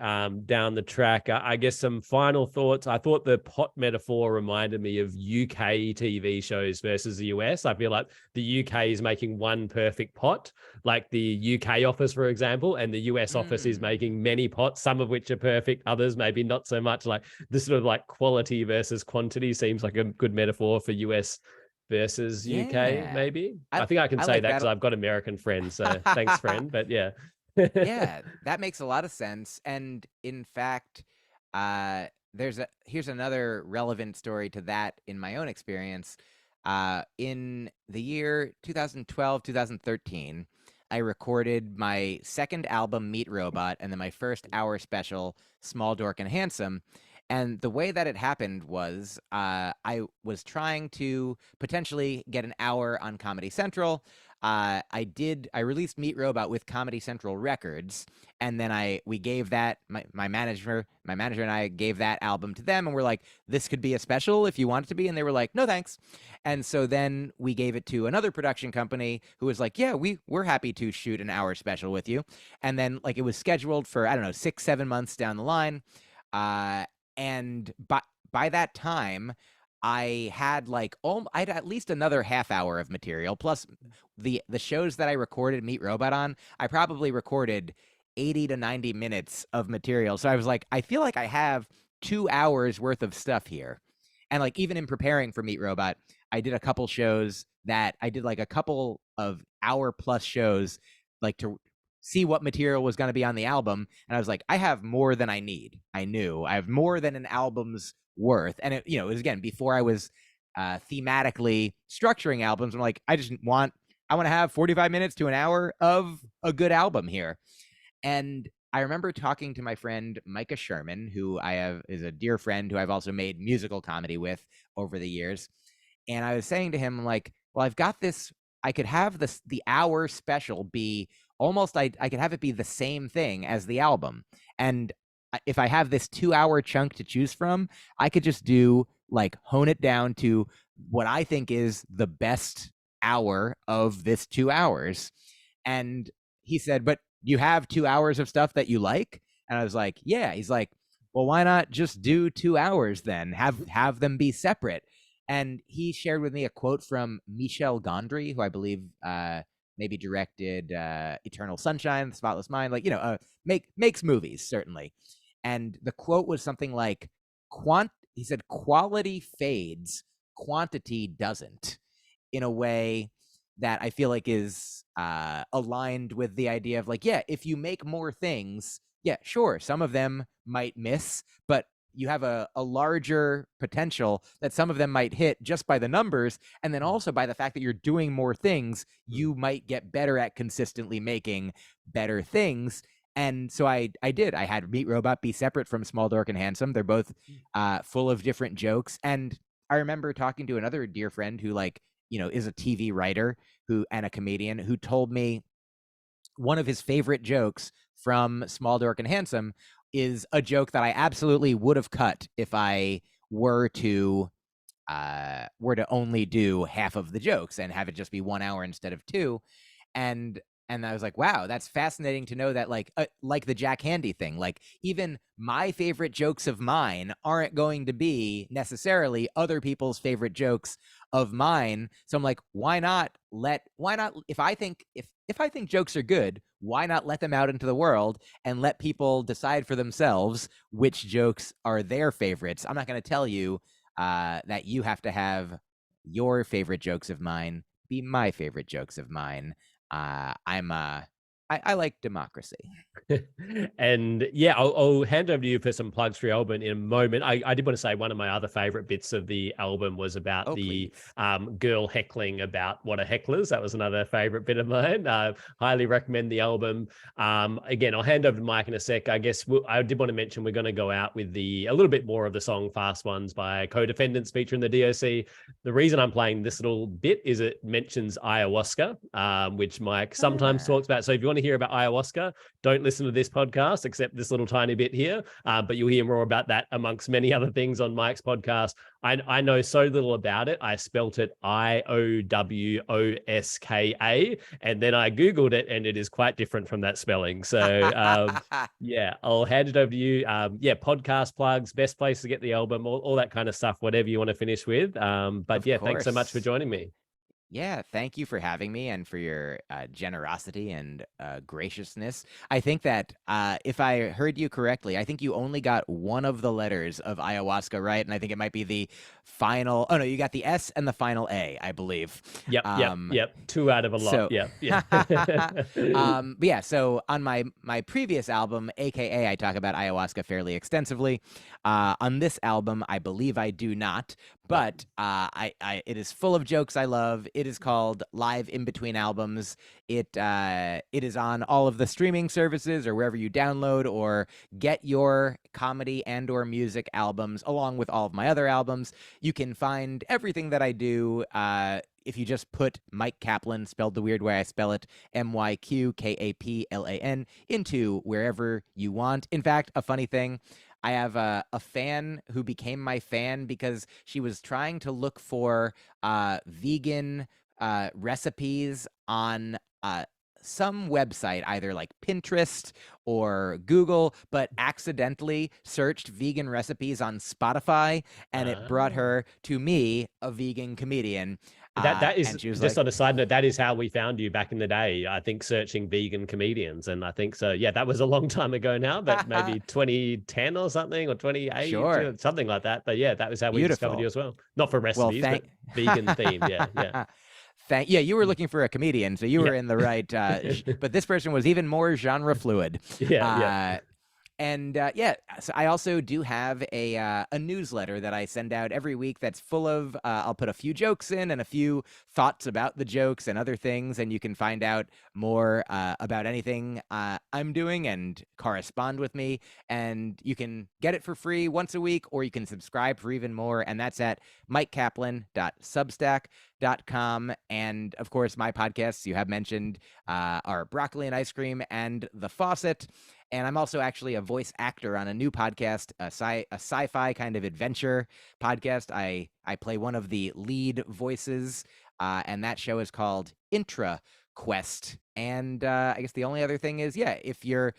down the track. I guess some final thoughts. I thought the pot metaphor reminded me of UK TV shows versus the US. I feel like the UK is making one perfect pot, like the UK office, for example, and the US office is making many pots, some of which are perfect, others maybe not so much. Like this sort of like quality versus quantity seems like a good metaphor for US versus UK, maybe. I think I can say like that because I've got American friends. So thanks, friend. But yeah. Yeah, that makes a lot of sense. And in fact, here's another relevant story to that in my own experience. In the year 2012, 2013, I recorded my second album, Meat Robot, and then my first hour special, Small Dork and Handsome. And the way that it happened was I was trying to potentially get an hour on Comedy Central. I released Meet Robot with Comedy Central Records, and then we gave that my manager and I gave that album to them, and we're like, this could be a special if you want it to be, and they were like, no thanks. And so then we gave it to another production company who was like, yeah, we're happy to shoot an hour special with you. And then like it was scheduled for, I don't know, 6-7 months down the line. And by that time, I had I had at least another half hour of material. Plus the shows that I recorded Meet Robot on, I probably recorded 80 to 90 minutes of material. So I was like, I feel like I have 2 hours worth of stuff here. And like even in preparing for Meet Robot, I did a couple shows that I did like a couple of hour plus shows like to see what material was going to be on the album. And I was like, I have more than I need. I knew I have more than an album's worth. And it was again before I was thematically structuring albums. I'm like, I want to have 45 minutes to an hour of a good album here. And I remember talking to my friend Micah Sherman, who is a dear friend who I've also made musical comedy with over the years. And I was saying to him, like, well, I've got this. I could have the hour special be almost. I could have it be the same thing as the album. And if I have this 2 hour chunk to choose from, I could just hone it down to what I think is the best hour of this 2 hours. And he said, but you have 2 hours of stuff that you like? And I was like, yeah. He's like, well, why not just do 2 hours then? Have them be separate. And he shared with me a quote from Michel Gondry, who I believe maybe directed Eternal Sunshine, The Spotless Mind, makes movies, certainly. And the quote was something like, he said, quality fades, quantity doesn't, in a way that I feel like is aligned with the idea of like, yeah, if you make more things, yeah, sure, some of them might miss, but you have a larger potential that some of them might hit just by the numbers. And then also by the fact that you're doing more things, you might get better at consistently making better things. And so I did. I had Meet Robot be separate from Small, Dark, and Handsome. They're both full of different jokes. And I remember talking to another dear friend who is a TV writer and a comedian who told me one of his favorite jokes from Small, Dark, and Handsome is a joke that I absolutely would have cut if I were to only do half of the jokes and have it just be 1 hour instead of 2. And I was like, wow, that's fascinating to know that like the Jack Handy thing, like even my favorite jokes of mine aren't going to be necessarily other people's favorite jokes of mine. So I'm like, why not if I think jokes are good, why not let them out into the world and let people decide for themselves which jokes are their favorites? I'm not going to tell you that you have to have your favorite jokes of mine be my favorite jokes of mine. I like democracy. And yeah, I'll hand over to you for some plugs for your album in a moment. I did want to say one of my other favorite bits of the album was about the girl heckling about what a heckler's. That was another favorite bit of mine. Highly recommend the album. Again, I'll hand over to Mike in a sec. I guess I did want to mention we're going to go out with a little bit more of the song Fast Ones by Co-Defendants featuring the DOC. The reason I'm playing this little bit is it mentions ayahuasca, which Mike sometimes talks about. So if you want to hear about ayahuasca, don't listen to this podcast except this little tiny bit here, but you'll hear more about that amongst many other things on Mike's podcast. I know so little about it. I spelt it IOWOSKA, and then I Googled it, and it is quite different from that spelling. So yeah, I'll hand it over to you. Podcast plugs, best place to get the album, all that kind of stuff, whatever you want to finish with. But yeah, thanks so much for joining me. Yeah, thank you for having me and for your generosity and graciousness. I think that if I heard you correctly, I think you only got one of the letters of ayahuasca right, and I think it might be the final. Oh no, you got the S and the final A, I believe. Yep. 2 out of a lot. So, Yeah. Yeah. but yeah, so on my previous album, AKA, I talk about ayahuasca fairly extensively. On this album, I believe I do not, but it is full of jokes I love. It is called Live in Between Albums. It is on all of the streaming services or wherever you download or get your comedy and or music albums, along with all of my other albums. You can find everything that I do if you just put Myq Kaplan, spelled the weird way I spell it, MyQ Kaplan, into wherever you want. In fact, a funny thing, I have a fan who became my fan because she was trying to look for vegan recipes on some website, either like Pinterest or Google, but accidentally searched vegan recipes on Spotify, and it brought her to me, a vegan comedian. That is, and she was just like, on a side note, that is how we found you back in the day. I think searching vegan comedians, and I think so. Yeah, that was a long time ago now, but maybe 2010 or something, or 28, sure, something like that. But yeah, that was how we discovered beautiful. you as well. Not for Well, recipes, but vegan themed. Yeah, yeah. Yeah, you were looking for a comedian, so you were in the right. But this person was even more genre fluid. Yeah, yeah. And yeah, so I also do have a newsletter that I send out every week that's full of, I'll put a few jokes in and a few thoughts about the jokes and other things, and you can find out more about anything I'm doing and correspond with me. And you can get it for free once a week, or you can subscribe for even more, and that's at myqkaplan.substack.com. And of course, my podcasts you have mentioned are Broccoli and Ice Cream and The Faucet. And I'm also actually a voice actor on a new podcast, a sci-fi kind of adventure podcast. I play one of the lead voices, and that show is called Intra Quest. And I guess the only other thing is, yeah, if you're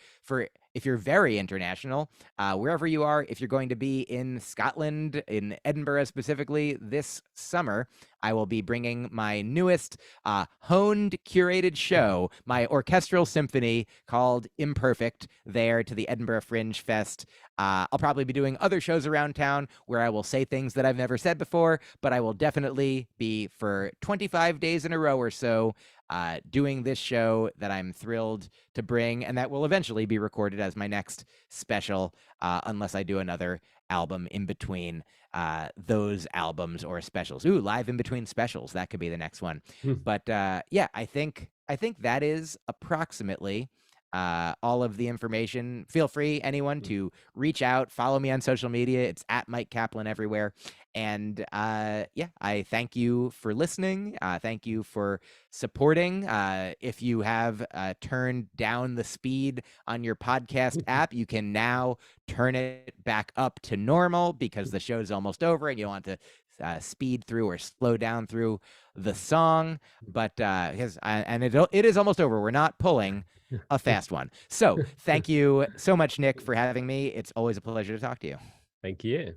very international, wherever you are, if you're going to be in Scotland, in Edinburgh specifically, this summer, I will be bringing my newest honed, curated show, my orchestral symphony called Imperfect, there to the Edinburgh Fringe Fest. I'll probably be doing other shows around town where I will say things that I've never said before, but I will definitely be, for 25 days in a row or so, doing this show that I'm thrilled to bring, and that will eventually be recorded as my next special, unless I do another album in between those albums or specials. Ooh, live in between specials. That could be the next one. But yeah, I think that is approximately all of the information. Feel free, anyone, to reach out, follow me on social media. It's at Myq Kaplan everywhere. And yeah, I thank you for listening. Thank you for supporting. If you have turned down the speed on your podcast app, you can now turn it back up to normal because the show's almost over and you want to speed through or slow down through the song. But it is almost over. We're not pulling a fast one. So thank you so much, Nick, for having me. It's always a pleasure to talk to you. Thank you.